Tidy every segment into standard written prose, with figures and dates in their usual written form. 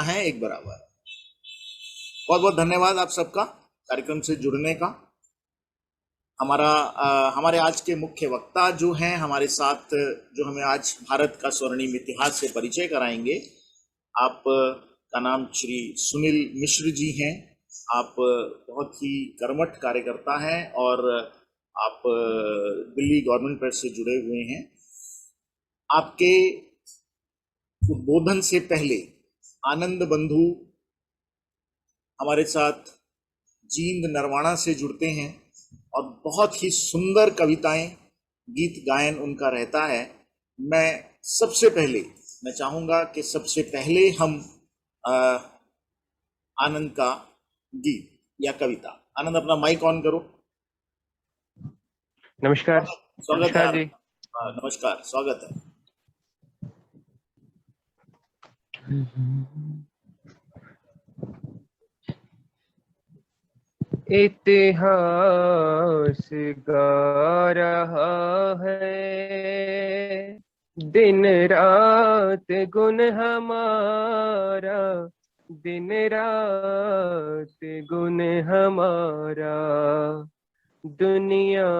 हैं एक बराबर। बहुत बहुत धन्यवाद आप सबका कार्यक्रम से जुड़ने का। हमारे आज के मुख्य वक्ता जो हैं हमारे साथ, जो हमें आज भारत का स्वर्णिम इतिहास से परिचय कराएंगे, आप का नाम श्री सुनील मिश्र जी हैं। आप बहुत ही कर्मठ कार्यकर्ता हैं और आप दिल्ली गवर्नमेंट प्रेस से जुड़े हुए हैं। आपके उद्बोधन से पहले आनंद बंधु हमारे साथ जींद नरवाना से जुड़ते हैं और बहुत ही सुंदर कविताएं, गीत गायन उनका रहता है। मैं चाहूंगा कि सबसे पहले हम आनंद का गीत या कविता। आनंद, अपना माइक ऑन करो। नमस्कार। स्वागत है जी। नमस्कार, स्वागत है। इतिहास गा रहा है दिन रात गुण हमारा, दिन रात गुण हमारा। दुनिया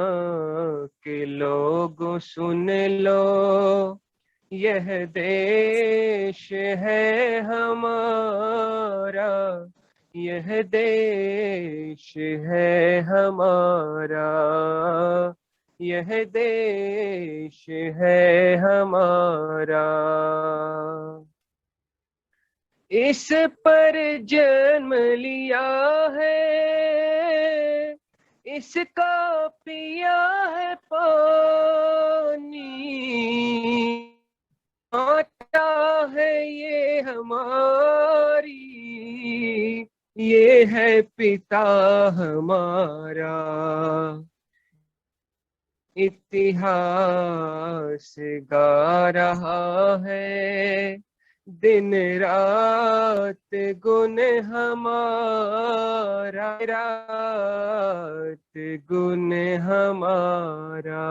के लोगों सुन लो, यह देश है हमारा, यह देश है हमारा, यह देश है हमारा। इस पर जन्म लिया है, इसका पिया है पानी, माता है ये हमारी, ये है पिता हमारा। इतिहास गा रहा है दिन रात गुण हमारा, रात गुण हमारा।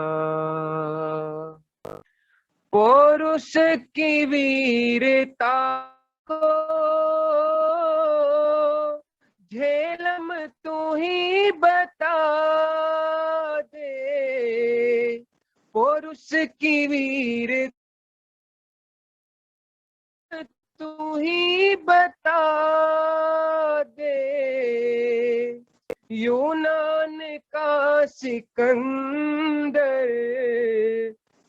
पौरुष की वीरता को झेलम तू ही बता दे, पौरुष की वीरता तू ही बता दे। यूनान का सिकंदर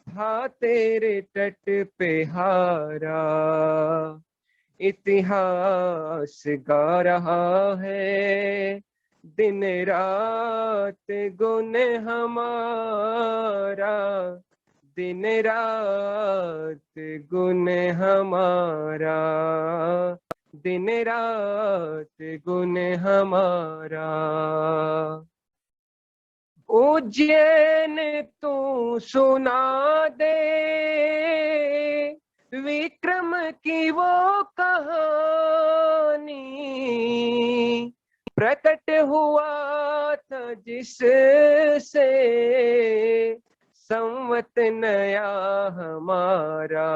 था तेरे तट पे हारा। इतिहास गा रहा है दिन रात गुण हमारा, दिन रात गुण हमारा, दिन रात गुण हमारा। उज्जैन तू सुना दे विक्रम की वो कहानी, प्रकट हुआ था जिससे संवत नया हमारा।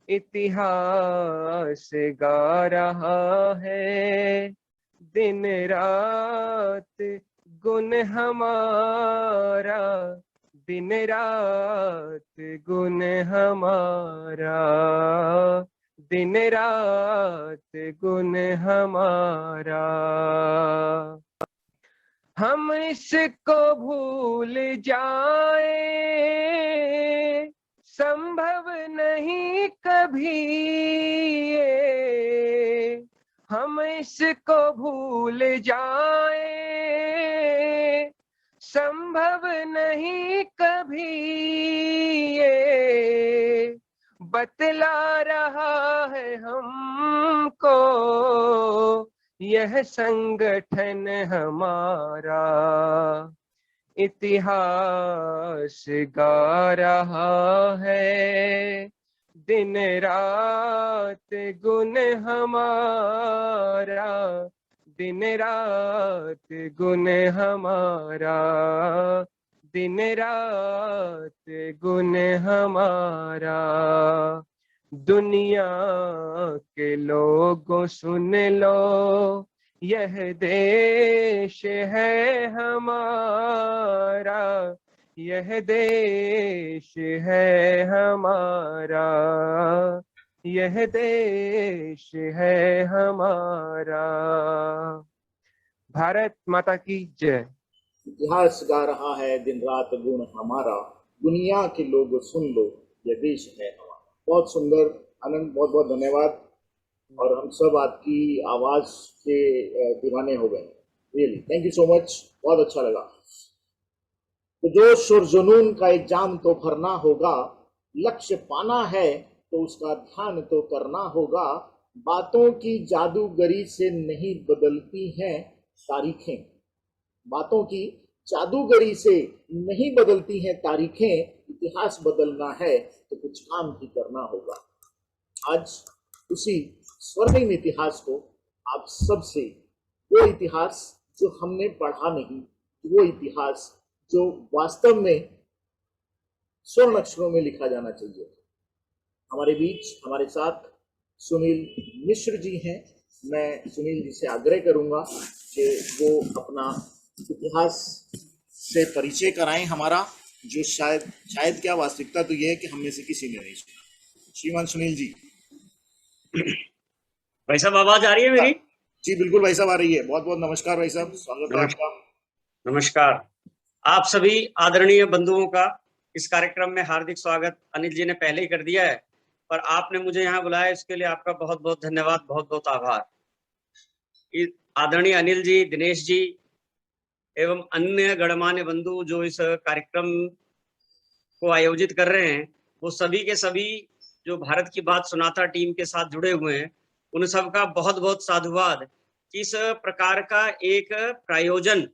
इतिहास गा रहा है दिन रात गुण हमारा, दिन रात गुण हमारा, दिन रात गुण हमारा। हम इसको भूल जाए संभव नहीं कभी ये, हम इसको भूल जाए संभव नहीं कभी ये। बतला रहा है हमको यह संगठन हमारा। इतिहास गा रहा है दिन रात गुण हमारा, दिन रात गुण हमारा, दिन रात गुण हमारा। दुनिया के लोगों सुन लो, यह देश है हमारा, यह देश है हमारा, यह देश है हमारा। भारत माता की जय। इतिहास गा रहा है दिन रात गुण हमारा, दुनिया के लोग सुन लो, यह देश है हमारा। बहुत सुंदर आनंद, बहुत बहुत धन्यवाद। और हम सब आपकी आवाज के दीवाने हो गए। Really thank you so much, बहुत अच्छा लगा। तो जोश और जुनून का एग्जाम तो भरना होगा, लक्ष्य पाना है तो उसका ध्यान तो करना होगा। बातों की जादूगरी से नहीं बदलती हैं तारीखें, बातों की जादूगरी से नहीं बदलती हैं तारीखें। इतिहास बदलना है तो कुछ काम ही करना होगा। आज उसी स्वर्णिम इतिहास को आप सबसे, वो इतिहास जो हमने पढ़ा नहीं, वो इतिहास जो वास्तव में स्वर्ण अक्षरों में लिखा जाना चाहिए। हमारे बीच हमारे साथ सुनील मिश्र जी हैं। मैं सुनील जी से आग्रह करूंगा कि वो अपना इतिहास से परिचय कराएं हमारा, जो शायद क्या वास्तविकता तो ये है कि हम में से किसी ने नहीं सुना। श्रीमान सुनील जी। भाई साहब आवाज आ रही है मेरी? जी बिल्कुल भाई साहब आ रही है। बहुत बहुत नमस्कार भाई साहब, स्वागत है आपका। नमस्कार। आप सभी आदरणीय बंधुओं का इस कार्यक्रम में हार्दिक स्वागत अनिल जी ने पहले ही कर दिया है, पर आपने मुझे यहाँ बुलाया, इसके लिए आपका बहुत बहुत धन्यवाद, बहुत बहुत आभार। आदरणीय अनिल जी, दिनेश जी एवं अन्य गणमान्य बंधु जो इस कार्यक्रम को आयोजित कर रहे हैं, वो सभी के सभी जो भारत की बात सुनाता टीम के साथ जुड़े हुए हैं, उन सबका बहुत बहुत साधुवाद। इस प्रकार का एक प्रायोजन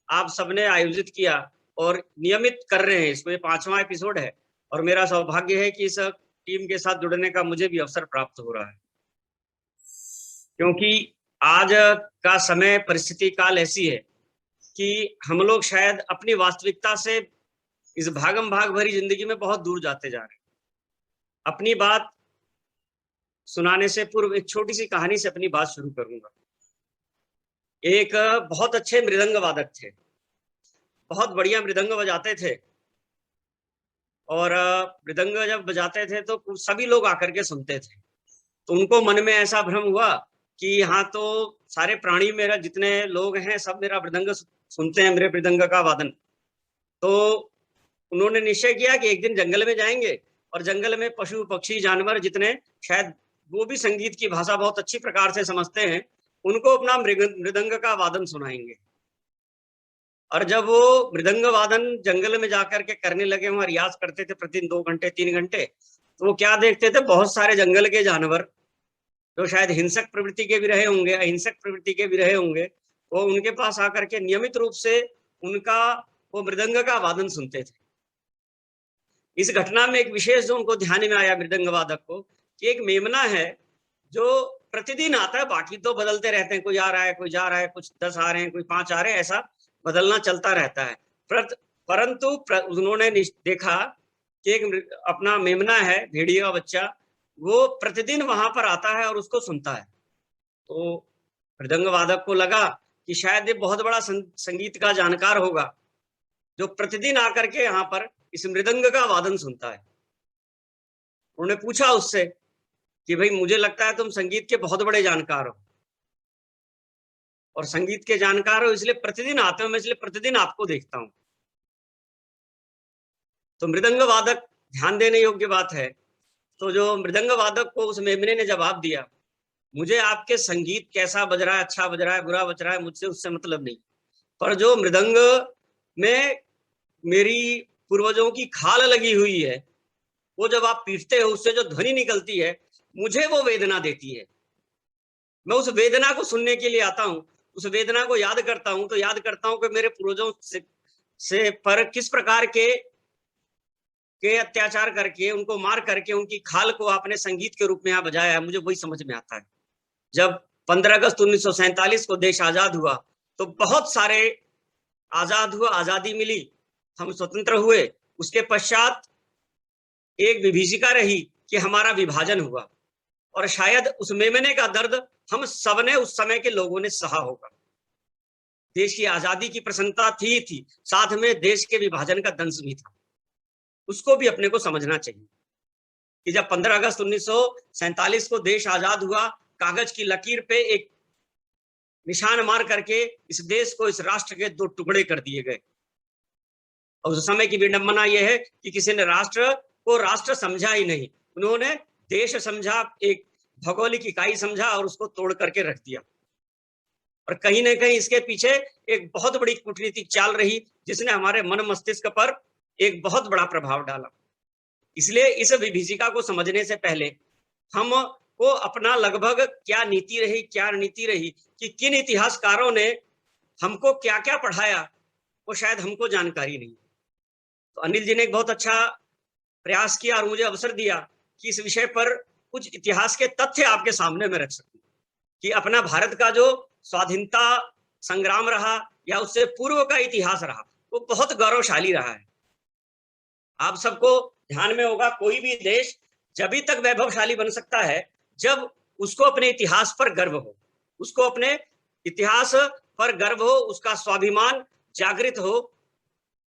आप सबने आयोजित किया और नियमित कर रहे हैं। इसमें 5वां एपिसोड है और मेरा सौभाग्य है कि इस टीम के साथ जुड़ने का मुझे भी अवसर प्राप्त हो रहा है, क्योंकि आज का समय, परिस्थिति काल ऐसी है कि हम लोग शायद अपनी वास्तविकता से इस भागम भाग भरी जिंदगी में बहुत दूर जाते जा रहे हैं। अपनी बात सुनाने से पूर्व एक छोटी सी कहानी से अपनी बात शुरू करूंगा। एक बहुत अच्छे मृदंग वादक थे, बहुत बढ़िया मृदंग बजाते थे, और मृदंग जब बजाते थे तो सभी लोग आकर के सुनते थे। तो उनको मन में ऐसा भ्रम हुआ कि यहाँ तो सारे प्राणी, मेरा जितने लोग हैं सब मेरा मृदंग सुनते हैं, मेरे मृदंग का वादन। तो उन्होंने निश्चय किया कि एक दिन जंगल में जाएंगे और जंगल में पशु पक्षी जानवर जितने शायद वो भी संगीत की भाषा बहुत अच्छी प्रकार से समझते हैं, उनको अपना मृदंग का वादन सुनाएंगे। और जब वो मृदंग वादन जंगल में जाकर के करने लगे, वहां रियाज करते थे प्रतिदिन 2 घंटे 3 घंटे, तो वो क्या देखते थे, बहुत सारे जंगल के जानवर जो शायद हिंसक प्रवृत्ति के भी रहे होंगे, अहिंसक प्रवृत्ति के भी रहे होंगे, वो उनके पास आकर के नियमित रूप से उनका वो मृदंग का वादन सुनते थे। इस घटना में एक विशेष जो उनको ध्यान में आया मृदंग वादक को, कि एक मेमना है जो प्रतिदिन आता है, बाकी तो बदलते रहते हैं, कोई आ रहा है कोई जा रहा है, कुछ 10 आ रहे हैं कोई 5 आ रहे हैं, ऐसा बदलना चलता रहता है। परंतु उन्होंने देखा कि एक अपना मेमना है, भेड़िया बच्चा, वो प्रतिदिन वहां पर आता है और उसको सुनता है। तो मृदंग वादक को लगा कि शायद ये बहुत बड़ा संगीत का जानकार होगा जो प्रतिदिन आकर के यहाँ पर इस मृदंग का वादन सुनता है। उन्होंने पूछा उससे कि भाई मुझे लगता है तुम संगीत के बहुत बड़े जानकार हो और संगीत के जानकार हो इसलिए प्रतिदिन आते हो, मैं इसलिए प्रतिदिन आपको देखता हूं। तो मृदंग वादक, ध्यान देने योग्य बात है, तो जो मृदंग वादक को उस मेमने ने जवाब दिया, मुझे आपके संगीत कैसा बज रहा है, अच्छा बज रहा है बुरा बज रहा है, मुझसे उससे मतलब नहीं, पर जो मृदंग में मेरी पूर्वजों की खाल लगी हुई है, वो जब आप पीटते हो उससे जो ध्वनि निकलती है, मुझे वो वेदना देती है। मैं उस वेदना को सुनने के लिए आता हूं, उस वेदना को याद करता हूं, तो याद करता हूं कि मेरे पूर्वजों से पर किस प्रकार के अत्याचार करके, उनको मार करके उनकी खाल को आपने संगीत के रूप में यहाँ बजाया है, मुझे वही समझ में आता है। जब 15 अगस्त 1947 को देश आजाद हुआ तो बहुत सारे आजाद हुआ, आजादी मिली, हम स्वतंत्र हुए। उसके पश्चात एक विभीषिका रही कि हमारा विभाजन हुआ, और शायद उस मेमने का दर्द हम सबने उस समय के लोगों ने सहा होगा। देश की आजादी की प्रसन्नता थी, साथ में देश के विभाजन का दंश भी था। उसको भी अपने को समझना चाहिए कि जब 15 अगस्त 1947 को देश आजाद हुआ, कागज की लकीर पे एक निशान मार करके इस देश को, इस राष्ट्र के 2 टुकड़े कर दिए गए। और उस समय की विडंबना यह है कि किसी ने राष्ट्र को राष्ट्र समझा ही नहीं, उन्होंने देश समझा, एक भौगोलिक इकाई समझा और उसको तोड़ करके रख दिया। और कहीं ना कहीं इसके पीछे एक बहुत बड़ी कूटनीतिक चाल रही, जिसने हमारे मन मस्तिष्क पर एक बहुत बड़ा प्रभाव डाला। इसलिए इस विभीषिका को समझने से पहले हमको अपना लगभग क्या नीति रही, क्या नीति रही, कि किन इतिहासकारों ने हमको क्या क्या पढ़ाया, वो शायद हमको जानकारी नहीं। तो अनिल जी ने एक बहुत अच्छा प्रयास किया और मुझे अवसर दिया कि इस विषय पर कुछ इतिहास के तथ्य आपके सामने में रख सकूं, कि अपना भारत का जो स्वाधीनता संग्राम रहा या उससे पूर्व का इतिहास रहा, वो बहुत गौरवशाली रहा है। आप सबको ध्यान में होगा, कोई भी देश जब तक वैभवशाली बन सकता है जब उसको अपने इतिहास पर गर्व हो, उसको अपने इतिहास पर गर्व हो, उसका स्वाभिमान जागृत हो।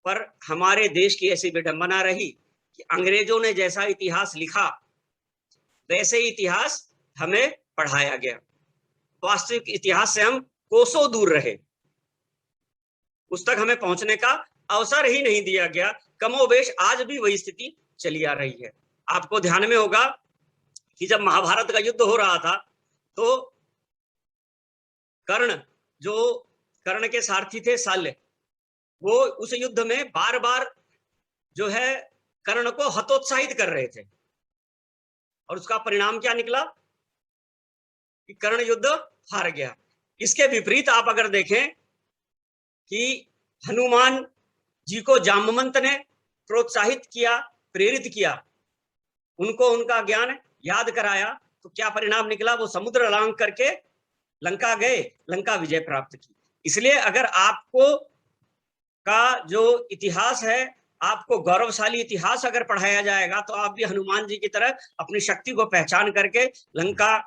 पर हमारे देश की ऐसी विडंबना रही कि अंग्रेजों ने जैसा इतिहास लिखा वैसे ही इतिहास हमें पढ़ाया गया। वास्तविक इतिहास से हम कोसों दूर रहे, उस तक हमें पहुंचने का अवसर ही नहीं दिया गया। कमोबेश आज भी वही स्थिति चली आ रही है। आपको ध्यान में होगा कि जब महाभारत का युद्ध हो रहा था तो कर्ण के सारथी थे शल्य, वो उस युद्ध में बार बार जो है कर्ण को हतोत्साहित कर रहे थे, और उसका परिणाम क्या निकला कि कर्ण युद्ध हार गया। इसके विपरीत आप अगर देखें कि हनुमान जी को जामवंत ने प्रोत्साहित किया, प्रेरित किया, उनको उनका ज्ञान याद कराया, तो क्या परिणाम निकला, वो समुद्र लांघ करके लंका गए, लंका विजय प्राप्त की। इसलिए अगर आपको का जो इतिहास है, आपको गौरवशाली इतिहास अगर पढ़ाया जाएगा तो आप भी हनुमान जी की तरह अपनी शक्ति को पहचान करके लंका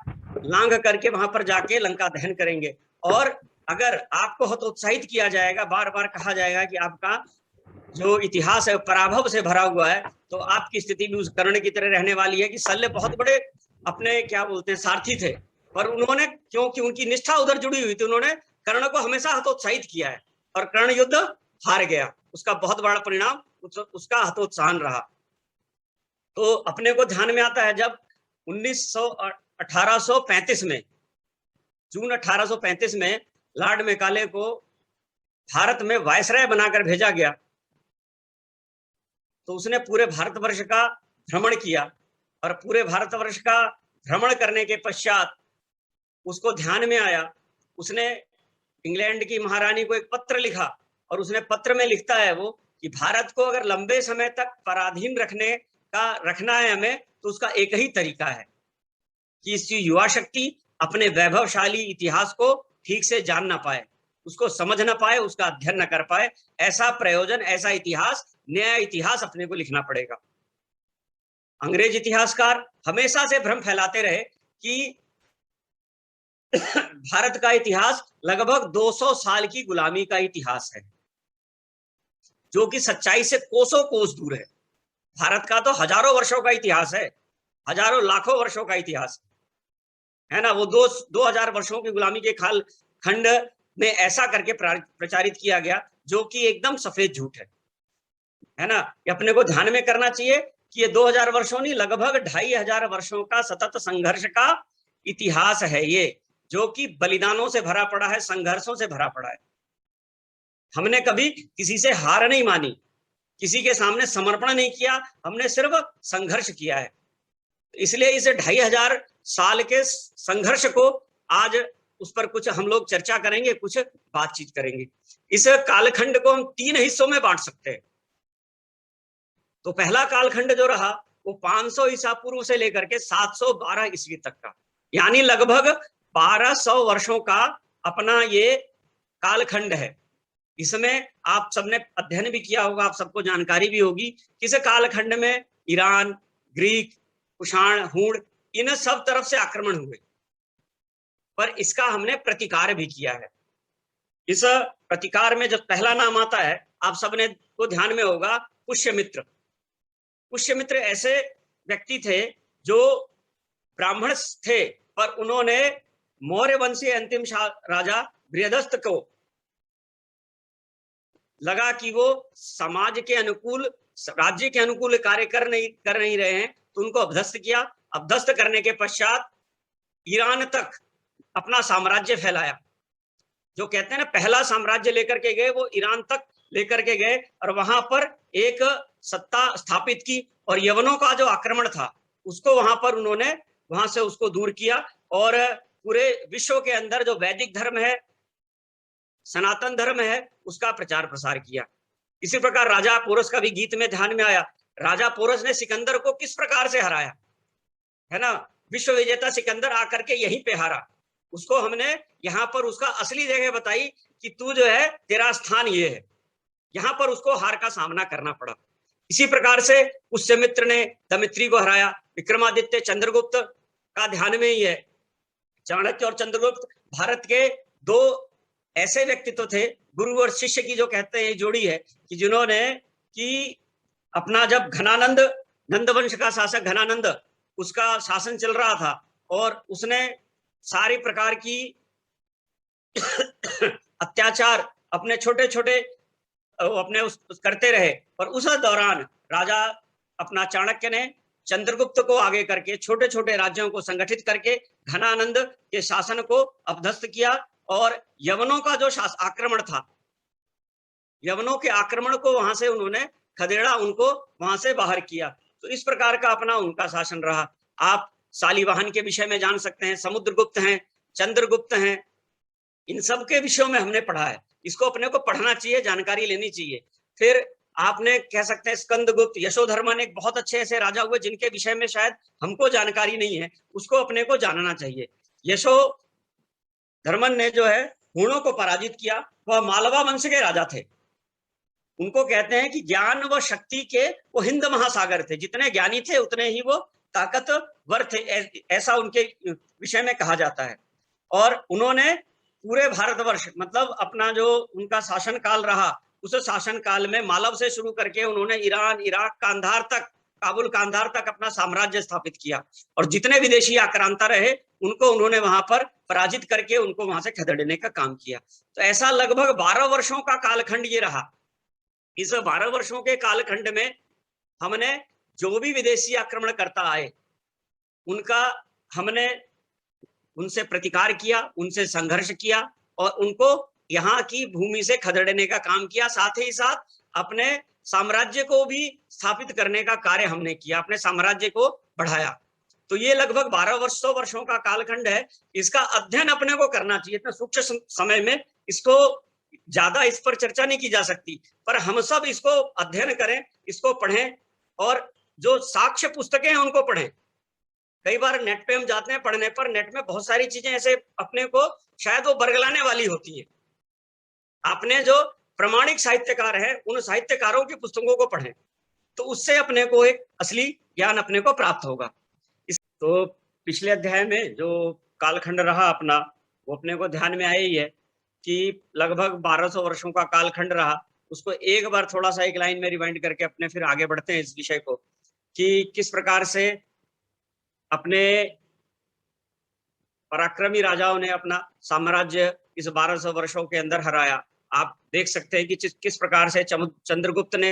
लांघ करके वहां पर जाके लंका दहन करेंगे। और अगर आपको हतोत्साहित किया जाएगा, बार बार कहा जाएगा कि आपका जो इतिहास है पराभव से भरा हुआ है, तो आपकी स्थिति भी उस कर्ण की तरह रहने वाली है कि शल्य बहुत बड़े अपने क्या बोलते हैं सारथी थे, पर उन्होंने, क्योंकि उनकी निष्ठा उधर जुड़ी हुई थी, उन्होंने कर्ण को हमेशा हतोत्साहित किया है और कर्ण युद्ध हार गया। उसका बहुत बड़ा परिणाम उसका हतोत्साहन रहा। तो अपने को ध्यान में आता है जब 1835 में, जून 1835 में लॉर्ड मैकाले को भारत में वायसराय बनाकर भेजा गया, तो उसने पूरे भारतवर्ष का भ्रमण किया, और पूरे भारतवर्ष का भ्रमण करने के पश्चात उसको ध्यान में आया, उसने इंग्लैंड की महारानी को एक पत्र लिखा, और उसने पत्र में लिखता है वो कि भारत को अगर लंबे समय तक पराधीन रखना है हमें, तो उसका एक ही तरीका है कि इसकी युवा शक्ति अपने वैभवशाली इतिहास को ठीक से जान ना पाए, उसको समझ ना पाए, उसका अध्ययन न कर पाए। ऐसा प्रयोजन, ऐसा इतिहास, नया इतिहास अपने को लिखना पड़ेगा। अंग्रेज इतिहासकार हमेशा से भ्रम फैलाते रहे कि भारत का इतिहास लगभग 200 साल की गुलामी का इतिहास है, जो कि सच्चाई से कोसों कोस दूर है। भारत का तो हजारों वर्षों का इतिहास है, हजारों लाखों वर्षों का इतिहास है ना। वो 2000 वर्षों की गुलामी के खंड में ऐसा करके प्रचारित किया गया, जो कि एकदम सफेद झूठ है ना। ये अपने को ध्यान में करना चाहिए कि ये 2000 वर्षों नहीं, लगभग 2500 वर्षों का सतत संघर्ष का इतिहास है ये, जो कि बलिदानों से भरा पड़ा है, संघर्षों से भरा पड़ा है। हमने कभी किसी से हार नहीं मानी, किसी के सामने समर्पण नहीं किया, हमने सिर्फ संघर्ष किया है। इसलिए इस 2500 साल के संघर्ष को आज उस पर कुछ हम लोग चर्चा करेंगे, कुछ बातचीत करेंगे। इस कालखंड को हम 3 हिस्सों में बांट सकते हैं। तो पहला कालखंड जो रहा वो 500 ईसा पूर्व से लेकर के 712 ईस्वी तक का, यानी लगभग 1200 वर्षों का अपना ये कालखंड है। इसमें आप सबने अध्ययन भी किया होगा, आप सबको जानकारी भी होगी कि इस कालखंड में ईरान, ग्रीक, कुषाण, हूण, इन सब तरफ से आक्रमण हुए, पर इसका हमने प्रतिकार भी किया है। इस प्रतिकार में जब पहला नाम आता है, आप सबने को ध्यान में होगा, पुष्यमित्र। पुष्यमित्र ऐसे व्यक्ति थे जो ब्राह्मण थे, पर उन्होंने मौर्य वंशीय अंतिम राजा बृहदस्थ को लगा कि वो समाज के अनुकूल, राज्य के अनुकूल कार्य कर नहीं रहे हैं, तो उनको अभ्यस्त किया। अभ्यस्त करने के पश्चात ईरान तक अपना साम्राज्य फैलाया। जो कहते हैं ना, पहला साम्राज्य लेकर के गए, वो ईरान तक लेकर के गए और वहां पर एक सत्ता स्थापित की। और यवनों का जो आक्रमण था उसको वहां पर उन्होंने वहां से उसको दूर किया और पूरे विश्व के अंदर जो वैदिक धर्म है, सनातन धर्म है, उसका प्रचार प्रसार किया। इसी प्रकार राजा पोरस का भी गीत में ध्यान में आया। राजा पोरस ने सिकंदर को किस प्रकार से हराया, है ना, विश्व विजेता सिकंदर आकर के यहीं पे हारा। उसको हमने यहाँ पर उसका असली जगह बताई कि तू जो है, तेरा स्थान ये है। यहाँ पर उसको हार का सामना करना पड़ा। इसी प्रकार से पुष्यमित्र ने दमित्री को हराया। विक्रमादित्य, चंद्रगुप्त का ध्यान में ही है। चाणक्य और चंद्रगुप्त भारत के दो ऐसे व्यक्तित्व थे, गुरु और शिष्य की जो कहते हैं जोड़ी है, कि जिन्होंने कि अपना जब घनानंद, नंदवंश का शासक घनानंद, उसका शासन चल रहा था और उसने सारी प्रकार की अत्याचार अपने छोटे छोटे अपने करते रहे। और उस दौरान राजा अपना चाणक्य ने चंद्रगुप्त को आगे करके छोटे छोटे राज्यों को संगठित करके घनानंद के शासन को अभ्यस्त किया और यवनों का जो आक्रमण था, यवनों के आक्रमण को वहां से उन्होंने खदेड़ा, उनको वहां से बाहर किया। तो इस प्रकार का अपना उनका शासन रहा। आप शालिवाहन के विषय में जान सकते हैं, समुद्रगुप्त हैं, चंद्रगुप्त हैं, इन सब के विषयों में हमने पढ़ा है। इसको अपने को पढ़ना चाहिए, जानकारी लेनी चाहिए। फिर आपने कह सकते हैं स्कंदगुप्त, यशोधर्मन, एक बहुत अच्छे ऐसे राजा हुए जिनके विषय में शायद हमको जानकारी नहीं है, उसको अपने को जानना चाहिए। यशोधर्मन ने जो है हूणों को पराजित किया। वह मालवा वंश के राजा थे। उनको कहते हैं कि ज्ञान व शक्ति के वो हिंद महासागर थे, जितने ज्ञानी थे उतने ही वो ताकतवर थे, ऐसा उनके विषय में कहा जाता है। और उन्होंने पूरे भारतवर्ष, मतलब अपना जो उनका शासन काल रहा, उस शासन काल में मालव से शुरू करके उन्होंने ईरान, इराक, कांधार तक, काबुल कांधार तक अपना साम्राज्य स्थापित किया। और जितने विदेशी आक्रांता रहे उनको उन्होंने वहां पर पराजित करके उनको वहां से खदेड़ने का काम किया। तो ऐसा लगभग 12 वर्षों का कालखंड ये रहा। इस 12 वर्षों के कालखंड में हमने जो भी विदेशी आक्रमण करता आए, उनका हमने उनसे प्रतिकार किया, उनसे संघर्ष किया और उनको यहाँ की भूमि से खदेड़ने का काम किया। साथ ही साथ अपने साम्राज्य को भी स्थापित करने का कार्य हमने किया, अपने साम्राज्य को बढ़ाया। तो ये लगभग 12 वर्षों का कालखंड है। इसका अध्ययन अपने को करना चाहिए। इतना सूक्ष्म समय में इसको ज्यादा इस पर चर्चा नहीं की जा सकती, पर हम सब इसको अध्ययन करें, इसको पढ़ें और जो साक्ष्य पुस्तकें हैं उनको पढ़ें। कई बार नेट पे हम जाते हैं पढ़ने पर, नेट में बहुत सारी चीजें ऐसे अपने को शायद वो बरगलाने वाली होती है। आपने जो प्रामाणिक साहित्यकार हैं उन साहित्यकारों की पुस्तकों को पढ़ें, तो उससे अपने को एक असली ज्ञान अपने को प्राप्त होगा। तो पिछले अध्याय में जो कालखंड रहा अपना, वो अपने को ध्यान में आया ही है कि लगभग 1200 वर्षों का कालखंड रहा। उसको एक बार थोड़ा सा एक लाइन में रिवाइंड करके अपने फिर आगे बढ़ते हैं इस विषय को, कि किस प्रकार से अपने पराक्रमी राजाओं ने अपना साम्राज्य इस 1200 वर्षों के अंदर हराया। आप देख सकते हैं कि किस प्रकार से चंद्रगुप्त ने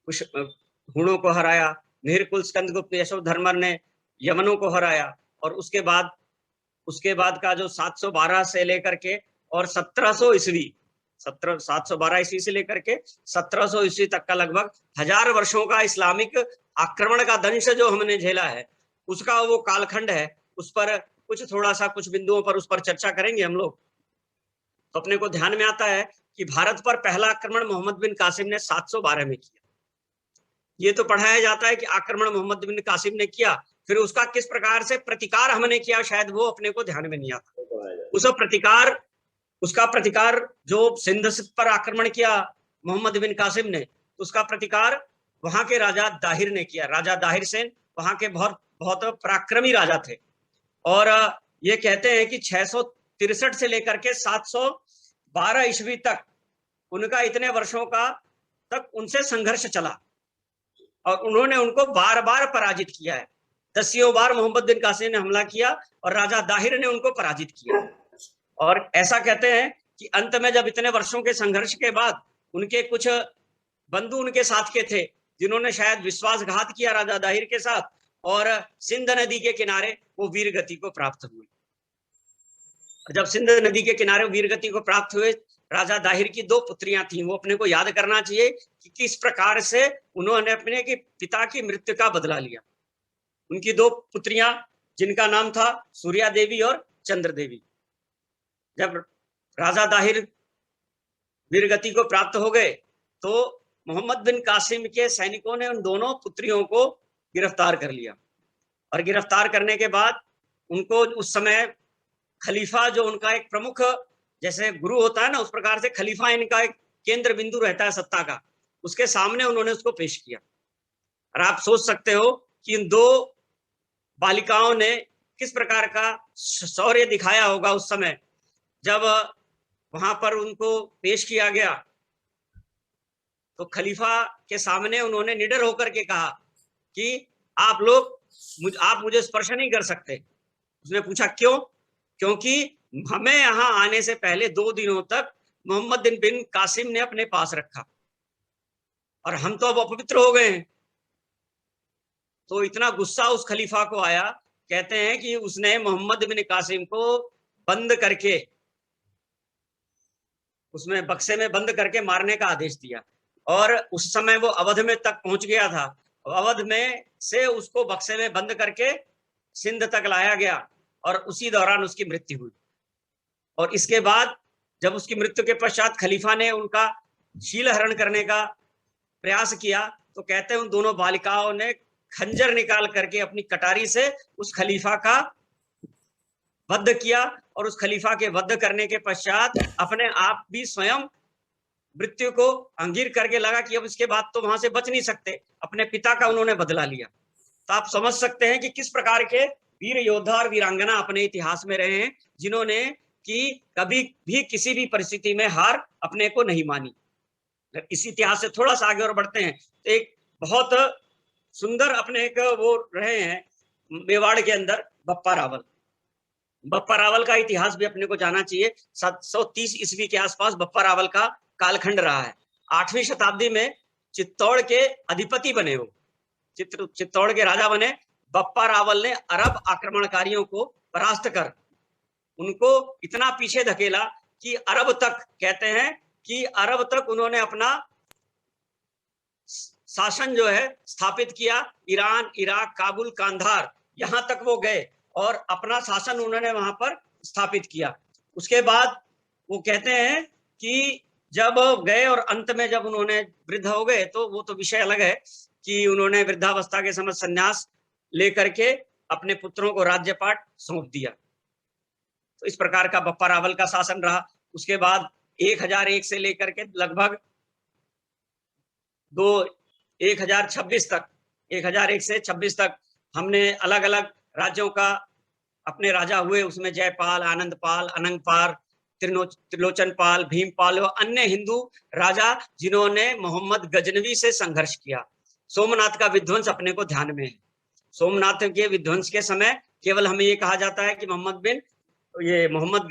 हूणों को हराया, मिहिरकुल स्कंदगुप्त, यशोधर्मन ने यवनों को हराया। और उसके बाद का जो 712 से लेकर के और 1700 ईस्वी, 712 ईस्वी से लेकर के 1700 ईस्वी तक का लगभग 1000 वर्षों का इस्लामिक आक्रमण का दंश जो हमने झेला है, उसका वो कालखंड है। उस पर कुछ बिंदुओं पर उस पर चर्चा करेंगे हम लोग। तो अपने को ध्यान में आता है कि भारत पर पहला आक्रमण मोहम्मद बिन कासिम ने 712 में किया। ये तो पढ़ाया जाता है कि आक्रमण मोहम्मद बिन कासिम ने किया, फिर उसका किस प्रकार से प्रतिकार हमने किया, शायद वो अपने को ध्यान में नहीं आता। उसका प्रतिकार जो सिंध पर आक्रमण किया मोहम्मद बिन कासिम ने, उसका प्रतिकार वहां के राजा दाहिर ने किया। राजा दाहिर सेन वहां के बहुत बहुत पराक्रमी राजा थे। और ये कहते हैं कि 663 से लेकर के 712 ईस्वी तक उनका इतने वर्षों का तक उनसे संघर्ष चला और उन्होंने उनको बार बार पराजित किया है। 10 बार मोहम्मद बिन कासिम ने हमला किया और राजा दाहिर ने उनको पराजित किया। और ऐसा कहते हैं कि अंत में जब इतने वर्षों के संघर्ष के बाद उनके कुछ बंधु उनके साथ के थे जिन्होंने शायद विश्वासघात किया राजा दाहिर के साथ, और सिंध नदी के किनारे वो वीर गति को प्राप्त हुए। जब सिंध नदी के किनारे वीर गति को प्राप्त हुए, राजा दाहिर की 2 पुत्रियां थीं। वो अपने को याद करना चाहिए कि किस प्रकार से उन्होंने अपने के पिता की मृत्यु का बदला लिया। उनकी 2 पुत्रियां जिनका नाम था सूर्या देवी और चंद्र देवी। जब राजा दाहिर वीरगति को प्राप्त हो गए तो मोहम्मद बिन कासिम के सैनिकों ने उन दोनों पुत्रियों को गिरफ्तार कर लिया। और गिरफ्तार करने के बाद उनको उस समय खलीफा, जो उनका एक प्रमुख जैसे गुरु होता है ना, उस प्रकार से खलीफा इनका एक केंद्र बिंदु रहता है सत्ता का, उसके सामने उन्होंने उसको पेश किया। और आप सोच सकते हो कि इन 2 बालिकाओं ने किस प्रकार का शौर्य दिखाया होगा उस समय जब वहां पर उनको पेश किया गया। तो खलीफा के सामने उन्होंने निडर होकर के कहा कि आप मुझे स्पर्श नहीं कर सकते। उसने पूछा क्यों? क्योंकि हमें यहाँ आने से पहले 2 दिनों तक मोहम्मद बिन कासिम ने अपने पास रखा और हम तो अब अपवित्र हो गए हैं। तो इतना गुस्सा उस खलीफा को आया, कहते हैं कि उसने मोहम्मद बिन कासिम को बंद करके, उसमें बक्से में बंद करके मारने का आदेश दिया। और उस समय वो अवध में तक पहुंच गया था। अवध में से उसको बक्से में बंद करके सिंध तक लाया गया और उसी दौरान उसकी मृत्यु हुई। और इसके बाद जब उसकी मृत्यु के पश्चात खलीफा ने उनका शील हरण करने का प्रयास किया तो कहते हैं उन दोनों बालिकाओं ने खंजर निकाल करके अपनी कटारी से उस खलीफा का वध किया। और उस खलीफा के वध करने के पश्चात अपने आप भी स्वयं मृत्यु को अंगीर करके लगा कि अब इसके बाद तो वहां से बच नहीं सकते। अपने पिता का उन्होंने बदला लिया। तो आप समझ सकते हैं कि किस प्रकार के वीर योद्धा और वीरांगना अपने इतिहास में रहे हैं, जिन्होंने कि कभी भी किसी भी परिस्थिति में हार अपने को नहीं मानी। इस इतिहास से थोड़ा सा आगे और बढ़ते हैं तो एक बहुत सुंदर अपने एक वो रहे हैं मेवाड़ के अंदर बप्पा रावल। बप्पा रावल का इतिहास भी अपने को जाना चाहिए। 730 ईस्वी के आसपास बप्पा रावल का कालखंड रहा है। 8वीं शताब्दी में चित्तौड़ के अधिपति बने वो, चित्तौड़ के राजा बने। बप्पा रावल ने अरब आक्रमणकारियों को परास्त कर उनको इतना पीछे धकेला कि अरब तक, कहते हैं कि अरब तक उन्होंने अपना शासन जो है स्थापित किया। ईरान, इराक, काबुल, कांधार, यहां तक वो गए और अपना शासन उन्होंने वहां पर स्थापित किया। उसके बाद वो कहते हैं कि जब गए और अंत में जब उन्होंने वृद्ध हो गए तो वो तो विषय अलग है कि उन्होंने वृद्धावस्था के समय संन्यास लेकर के अपने पुत्रों को राज्यपाट सौंप दिया। तो इस प्रकार का बप्पा रावल का शासन रहा। उसके बाद 1001 से लेकर के लगभग 1026 तक, 1001 से 26 तक हमने अलग अलग राज्यों का अपने राजा हुए। उसमें जयपाल, आनंदपाल, अनंगपाल, त्रिलोचनपाल, भीमपाल व अन्य हिंदू राजा जिन्होंने मोहम्मद गजनवी से संघर्ष किया। सोमनाथ का विध्वंस अपने को ध्यान में है। सोमनाथ के विध्वंस के समय केवल हमें ये कहा जाता है कि मोहम्मद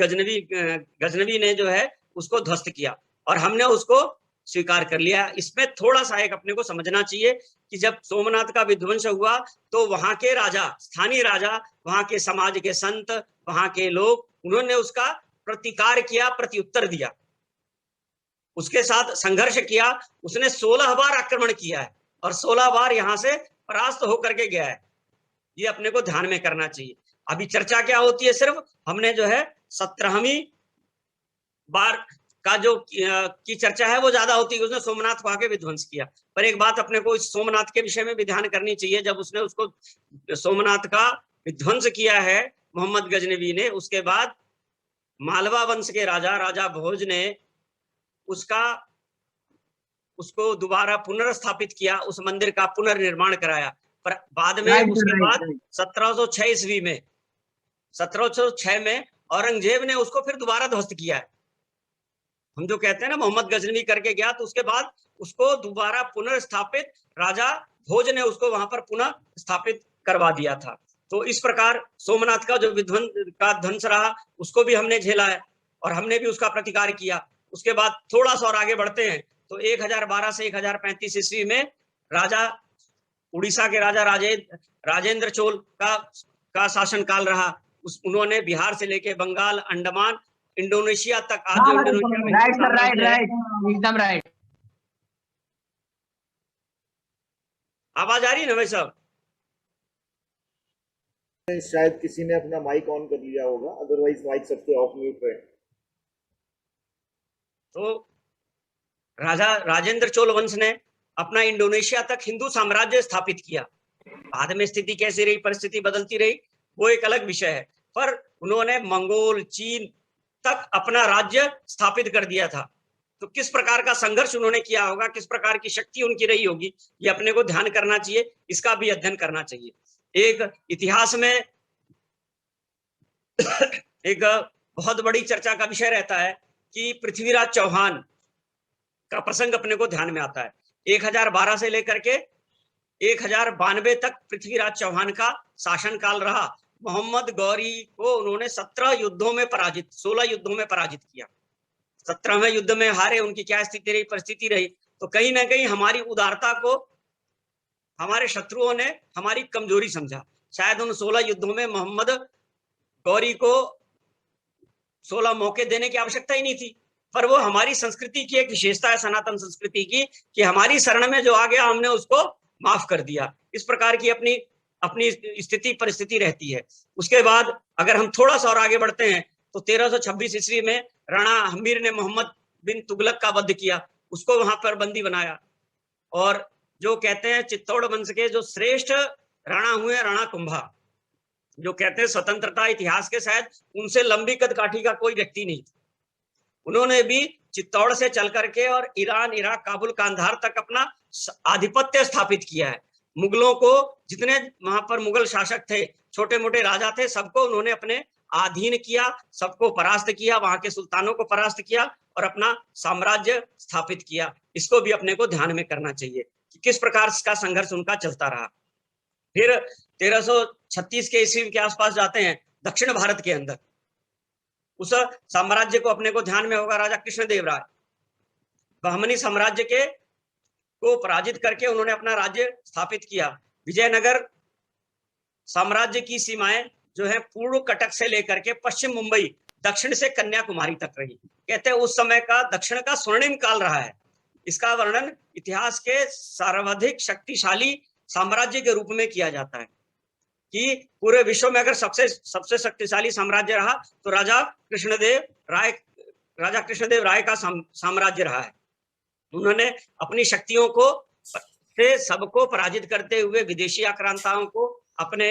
गजनवी ने जो है उसको ध्वस्त किया और हमने उसको स्वीकार कर लिया। इसमें थोड़ा सा एक अपने को समझना चाहिए कि जब सोमनाथ का विध्वंस हुआ तो वहां के राजा, स्थानीय राजा, वहां के समाज के संत, वहां के लोग, उन्होंने उसका प्रतिकार किया, प्रत्युत्तर दिया, उसके साथ संघर्ष किया। उसने 16 बार आक्रमण किया है और 16 बार यहां से परास्त होकर के गया है। ये अपने को ध्यान में करना चाहिए। अभी चर्चा क्या होती है, सिर्फ हमने जो है 17वीं बार का जो की चर्चा है वो ज्यादा होती है, उसने सोमनाथ को आके विध्वंस किया। पर एक बात अपने को इस सोमनाथ के विषय में भी ध्यान करनी चाहिए। जब उसने उसको सोमनाथ का विध्वंस किया है मोहम्मद गजनवी ने, उसके बाद मालवा वंश के राजा भोज ने उसको दोबारा पुनर्स्थापित किया, उस मंदिर का पुनर्निर्माण कराया। पर बाद में उसके बाद 1706 ईस्वी में 1706 में औरंगजेब ने उसको फिर दोबारा ध्वस्त किया है। हम जो कहते हैं ना मोहम्मद गजनवी करके गया, तो उसके बाद उसको दोबारा पुनर्स्थापित राजा भोज ने उसको वहां पर पुनः स्थापित करवा दिया था। तो इस प्रकार सोमनाथ का जो ध्वंस रहा उसको भी हमने झेला है और हमने भी उसका प्रतिकार किया। उसके बाद थोड़ा सा और आगे बढ़ते हैं तो 1012 से 1035 ईस्वी में राजा उड़ीसा के राजा राजेंद्र चोल का शासन काल रहा। उन्होंने बिहार से लेके बंगाल, अंडमान, इंडोनेशिया तक, आज जो इंडोनेशिया में राइट सर, राइट एकदम राइट। आवाज आ रही है ना भाई साहब? शायद किसी ने अपना माइक ऑन कर लिया होगा, अदरवाइज माइक सबके ऑफ म्यूट रहे। तो राजा राजेंद्र चोल वंश ने अपना इंडोनेशिया तक हिंदू साम्राज्य स्थापित किया। बाद में स्थिति कैसी रही, परिस्थिति बदलती रही, वो एक अलग विषय है। पर उन्होंने मंगोल, चीन तक अपना राज्य स्थापित कर दिया था। तो किस प्रकार का संघर्ष उन्होंने किया होगा, किस प्रकार की शक्ति उनकी रही होगी, ये अपने को ध्यान करना चाहिए, इसका भी अध्ययन करना चाहिए। एक इतिहास में एक बहुत बड़ी चर्चा का विषय रहता है कि पृथ्वीराज चौहान का प्रसंग अपने को ध्यान में आता है। 1012 से लेकर के 1092 तक पृथ्वीराज चौहान का शासन काल रहा। मोहम्मद गौरी को उन्होंने 17 युद्धों में पराजित, 16 युद्धों में पराजित किया। 17वें युद्ध में हारे, उनकी क्या स्थिति रही, परिस्थिति रही। तो कहीं ना कहीं हमारी उदारता को हमारे शत्रुओं ने हमारी कमजोरी समझा। शायद उन 16 युद्धों में मोहम्मद गौरी को 16 मौके देने की आवश्यकता ही नहीं थी, पर वो हमारी संस्कृति की एक विशेषता है, सनातन संस्कृति की, कि हमारी शरण में जो आ गया हमने उसको माफ कर दिया। इस प्रकार की अपनी अपनी स्थिति परिस्थिति रहती है। उसके बाद अगर हम थोड़ा सा और आगे बढ़ते हैं तो 1326 ईस्वी में राणा हमीर ने मोहम्मद बिन तुगलक का वध किया, उसको वहां पर बंदी बनाया। और जो कहते हैं चित्तौड़ वंश के जो श्रेष्ठ राणा हुए, राणा कुंभा, जो कहते हैं स्वतंत्रता इतिहास के शायद उनसे लंबी कदकाठी का कोई व्यक्ति नहीं था। उन्होंने भी चित्तौड़ से चल करके और ईरान, इराक, काबुल, कांधार तक अपना आधिपत्य स्थापित किया है। मुगलों को, जितने वहां पर मुगल शासक थे, छोटे मोटे राजा थे, सबको उन्होंने अपने अधीन किया, सबको परास्त किया, वहां के सुल्तानों को परास्त किया और अपना साम्राज्य स्थापित किया। इसको भी अपने को ध्यान में करना चाहिए कि किस प्रकार का संघर्ष उनका चलता रहा। फिर 1336 के ईस्वी के आसपास जाते हैं दक्षिण भारत के अंदर। उस साम्राज्य को अपने को ध्यान में होगा, राजा कृष्णदेव राय बहमनी साम्राज्य के को पराजित करके उन्होंने अपना राज्य स्थापित किया। विजयनगर साम्राज्य की सीमाएं जो है पूर्व कटक से लेकर के पश्चिम मुंबई, दक्षिण से कन्याकुमारी तक रही। कहते हैं उस समय का दक्षिण का स्वर्णिम काल रहा है। इसका वर्णन इतिहास के सर्वाधिक शक्तिशाली साम्राज्य के रूप में किया जाता है कि पूरे विश्व में अगर सबसे शक्तिशाली साम्राज्य रहा तो राजा कृष्णदेव राय का साम्राज्य रहा है। उन्होंने अपनी शक्तियों को से सबको पराजित करते हुए विदेशी आक्रांताओं को अपने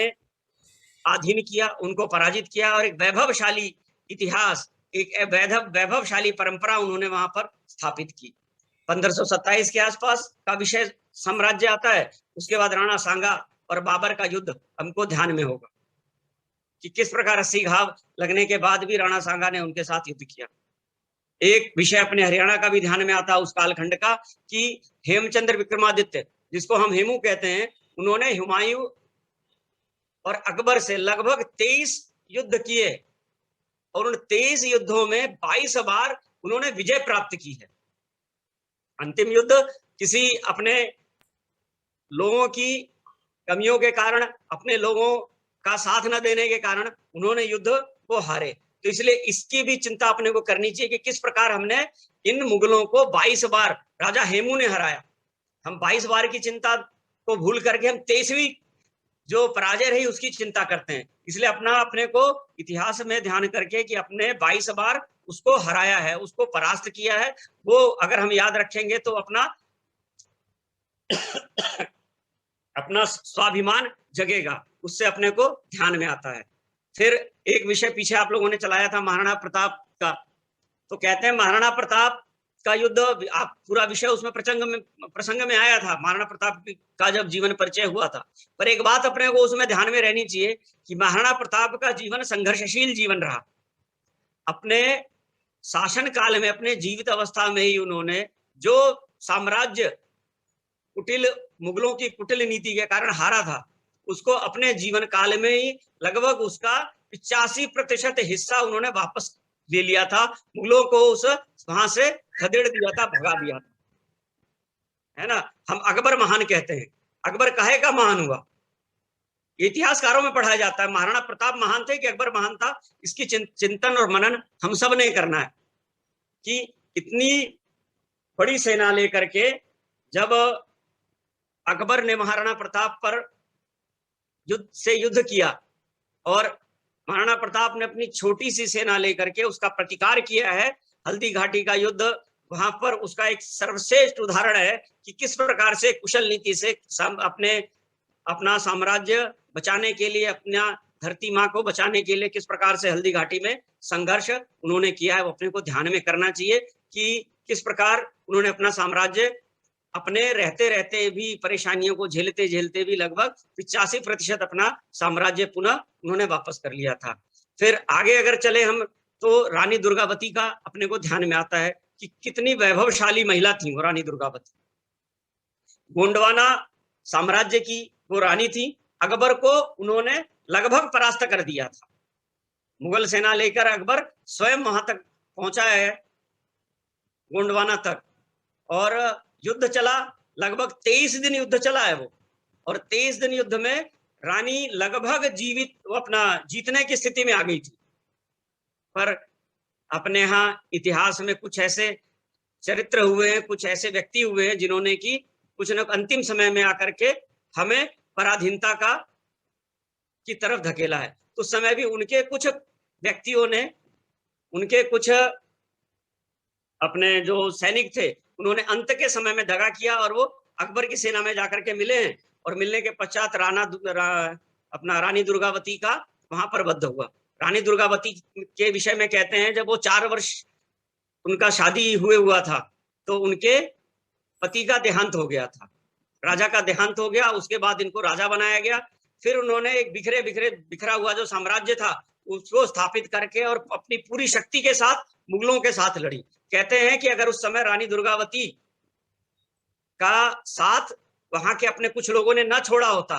अधीन किया, उनको पराजित किया और एक वैभवशाली इतिहास, एक वैभवशाली परंपरा उन्होंने वहां पर स्थापित की। 1527 के आसपास का विषय साम्राज्य आता है। उसके बाद राणा सांगा और बाबर का युद्ध हमको ध्यान में होगा कि किस प्रकार 80 घाव लगने के बाद भी राणा सांगा ने उनके साथ युद्ध किया। एक विषय अपने हरियाणा का भी ध्यान में आता है उस कालखंड का कि हेमचंद्र विक्रमादित्य, जिसको हम हेमू कहते हैं, उन्होंने हुमायूं और अकबर से लगभग 23 युद्ध किए और उन 23 युद्धों में 22 बार उन्होंने विजय प्राप्त की है। अंतिम युद्ध किसी अपने लोगों की कमियों के कारण, अपने लोगों का साथ न देने के कारण उन्होंने युद्ध को हारे। तो इसलिए इसकी भी चिंता अपने को करनी चाहिए कि किस प्रकार हमने इन मुगलों को 22 बार राजा हेमू ने हराया। हम 22 बार की चिंता को भूल करके हम 23वीं जो पराजय रही उसकी चिंता करते हैं। इसलिए अपने को इतिहास में ध्यान करके कि अपने 22 बार उसको हराया है, उसको परास्त किया है, वो अगर हम याद रखेंगे तो अपना स्वाभिमान जगेगा, उससे अपने को ध्यान में आता है। फिर एक विषय पीछे आप लोगों ने चलाया था महाराणा प्रताप का, तो कहते हैं महाराणा प्रताप का युद्ध, आप पूरा विषय उसमें प्रसंग में आया था, महाराणा प्रताप का जब जीवन परिचय हुआ था। पर एक बात अपने को उसमें ध्यान में रहनी चाहिए कि महाराणा प्रताप का जीवन संघर्षशील जीवन रहा। अपने शासन काल में, अपने जीवित अवस्था में ही उन्होंने जो साम्राज्य कुटिल, मुगलों की कुटिल नीति के कारण हारा था, उसको अपने जीवन काल में ही लगभग उसका 85% हिस्सा उन्होंने वापस ले लिया था। मुगलों को उस वहां से खदेड़ दिया था, भगा दिया था, है ना। हम अकबर महान कहते हैं, अकबर काहे का महान हुआ? इतिहासकारों में पढ़ाया जाता है महाराणा प्रताप महान थे कि अकबर महान था। इसकी चिंतन और मनन हम सब ने करना है कि इतनी बड़ी सेना लेकर के जब अकबर ने महाराणा प्रताप पर युद्ध किया और महाराणा प्रताप ने अपनी छोटी सी सेना लेकर के उसका प्रतिकार किया है। हल्दी घाटी का युद्ध वहां पर उसका एक सर्वश्रेष्ठ उदाहरण है कि किस प्रकार से कुशल नीति से अपना साम्राज्य बचाने के लिए, अपना धरती माँ को बचाने के लिए किस प्रकार से हल्दी घाटी में संघर्ष उन्होंने किया है। वो अपने को ध्यान में करना चाहिए कि किस प्रकार उन्होंने अपना साम्राज्य अपने रहते रहते भी, परेशानियों को झेलते झेलते भी लगभग 85% अपना साम्राज्य पुनः उन्होंने वापस कर लिया था। फिर आगे अगर चले हम तो रानी दुर्गावती का अपने को ध्यान में आता है कि कितनी वैभवशाली महिला थी वो रानी दुर्गावती। गोंडवाना साम्राज्य की वो रानी थी। अकबर को उन्होंने लगभग परास्त कर दिया था। मुगल सेना लेकर अकबर स्वयं वहां तक पहुंचा है, गोंडवाना तक, और युद्ध चला। लगभग 23 दिन युद्ध चला है वो, और 23 दिन युद्ध में रानी लगभग अपना जीतने की स्थिति में आ गई थी। पर अपने यहाँ इतिहास में कुछ ऐसे चरित्र हुए हैं, कुछ ऐसे व्यक्ति हुए हैं जिन्होंने की कुछ न अंतिम समय में आकर के हमें पराधीनता की तरफ धकेला है। तो उस समय भी उनके कुछ व्यक्तियों ने, उनके कुछ अपने जो सैनिक थे, उन्होंने अंत के समय में दगा किया और वो अकबर की सेना में जाकर के मिले हैं। और मिलने के पश्चात अपना रानी दुर्गावती का वहां पर वध हुआ। रानी दुर्गावती के विषय में कहते हैं जब वो 4 वर्ष उनका शादी हुआ था तो उनके पति का देहांत हो गया था, राजा का देहांत हो गया। उसके बाद इनको राजा बनाया गया। फिर उन्होंने एक बिखरा हुआ जो साम्राज्य था उसको स्थापित करके और अपनी पूरी शक्ति के साथ मुगलों के साथ लड़ी। कहते हैं कि अगर उस समय रानी दुर्गावती का साथ वहां के अपने कुछ लोगों ने न छोड़ा होता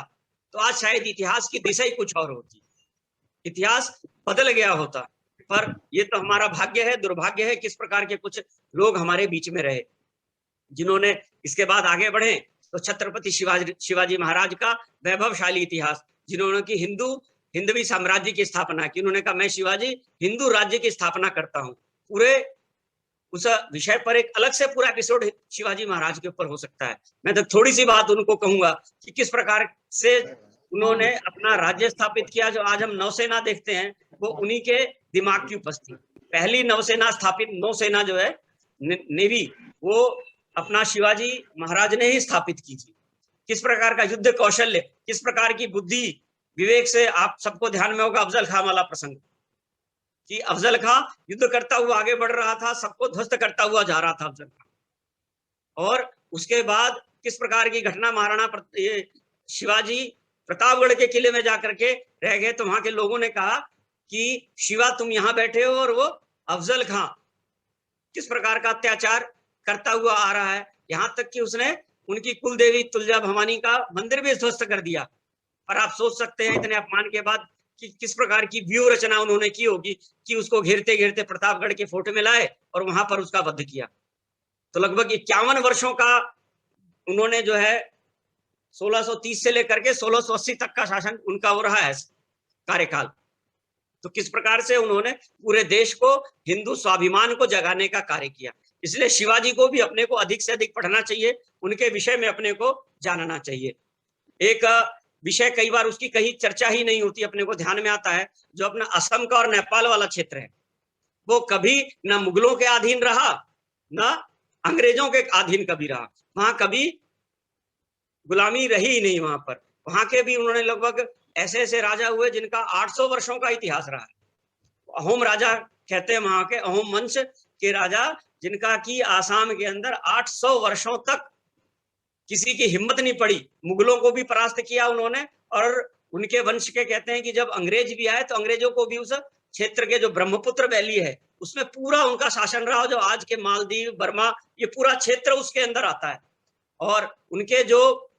तो आज शायद इतिहास की दिशा ही कुछ और होती, इतिहास बदल गया होता। पर ये तो हमारा भाग्य है, दुर्भाग्य है किस प्रकार के कुछ लोग हमारे बीच में रहे जिन्होंने इसके बाद आगे बढ़े। तो छत्रपति शिवाजी महाराज का वैभवशाली इतिहास, जिन्होंने की हिंदवी साम्राज्य की स्थापना की। उन्होंने कहा मैं शिवाजी हिंदू राज्य की स्थापना करता हूँ। पूरे उस विषय पर एक अलग से पूरा एपिसोड शिवाजी महाराज के ऊपर हो सकता है। मैं तो थोड़ी सी बात उनको कहूंगा कि किस प्रकार से उन्होंने अपना राज्य स्थापित किया। जो आज हम नौसेना देखते हैं वो उन्हीं के दिमाग की उपज थी। पहली नौसेना स्थापित, नौसेना जो है नेवी, वो अपना शिवाजी महाराज ने ही स्थापित की थी। किस प्रकार का युद्ध कौशल्य, किस प्रकार की बुद्धि विवेक से, आप सबको ध्यान में होगा अफजल खां वाला प्रसंग कि अफजल खां युद्ध करता हुआ आगे बढ़ रहा था, सबको ध्वस्त करता हुआ जा रहा था अफजल खां। और उसके बाद किस प्रकार की घटना, महाराणा शिवाजी प्रतापगढ़ के किले में जाकर के रह गए तो वहां के लोगों ने कहा कि शिवा तुम यहाँ बैठे हो और वो अफजल खां किस प्रकार का अत्याचार करता हुआ आ रहा है। यहाँ तक कि उसने उनकी कुल देवी तुलजा भवानी का मंदिर भी ध्वस्त कर दिया। पर आप सोच सकते हैं इतने अपमान के बाद कि किस प्रकार की व्यूह रचना उन्होंने की होगी कि उसको घेरते घेरते प्रतापगढ़ के फोर्ट में लाए और वहां पर उसका वध किया। तो लगभग 51 वर्षों का उन्होंने जो है 1630 से लेकर के 1680 तक का शासन उनका हो रहा है कार्यकाल। तो किस प्रकार से उन्होंने पूरे देश को हिंदू स्वाभिमान को जगाने का कार्य किया। इसलिए शिवाजी को भी अपने को अधिक से अधिक पढ़ना चाहिए, उनके विषय में अपने को जानना चाहिए। एक विषय कई बार उसकी कहीं चर्चा ही नहीं होती, अपने को ध्यान में आता है, जो अपना असम का और नेपाल वाला क्षेत्र है, वो कभी ना मुगलों के अधीन रहा ना अंग्रेजों के अधीन कभी रहा। वहां कभी गुलामी रही ही नहीं वहां पर। वहां के भी उन्होंने लगभग ऐसे ऐसे राजा हुए जिनका 800 वर्षों का इतिहास रहा है। अहोम राजा कहते हैं वहां के, अहोम वंश के राजा जिनका कि आसाम के अंदर 800 वर्षों तक किसी की हिम्मत नहीं पड़ी, मुगलों को भी परास्त किया उन्होंने, और उनके वंश के कहते हैं कि जब अंग्रेज भी आए तो अंग्रेजों को भी उस क्षेत्र के जो ब्रह्मपुत्र वैली है उसमें पूरा उनका शासन रहा, जो आज के मालदीव, बर्मा, ये पूरा क्षेत्र उसके अंदर आता है। और उनके जो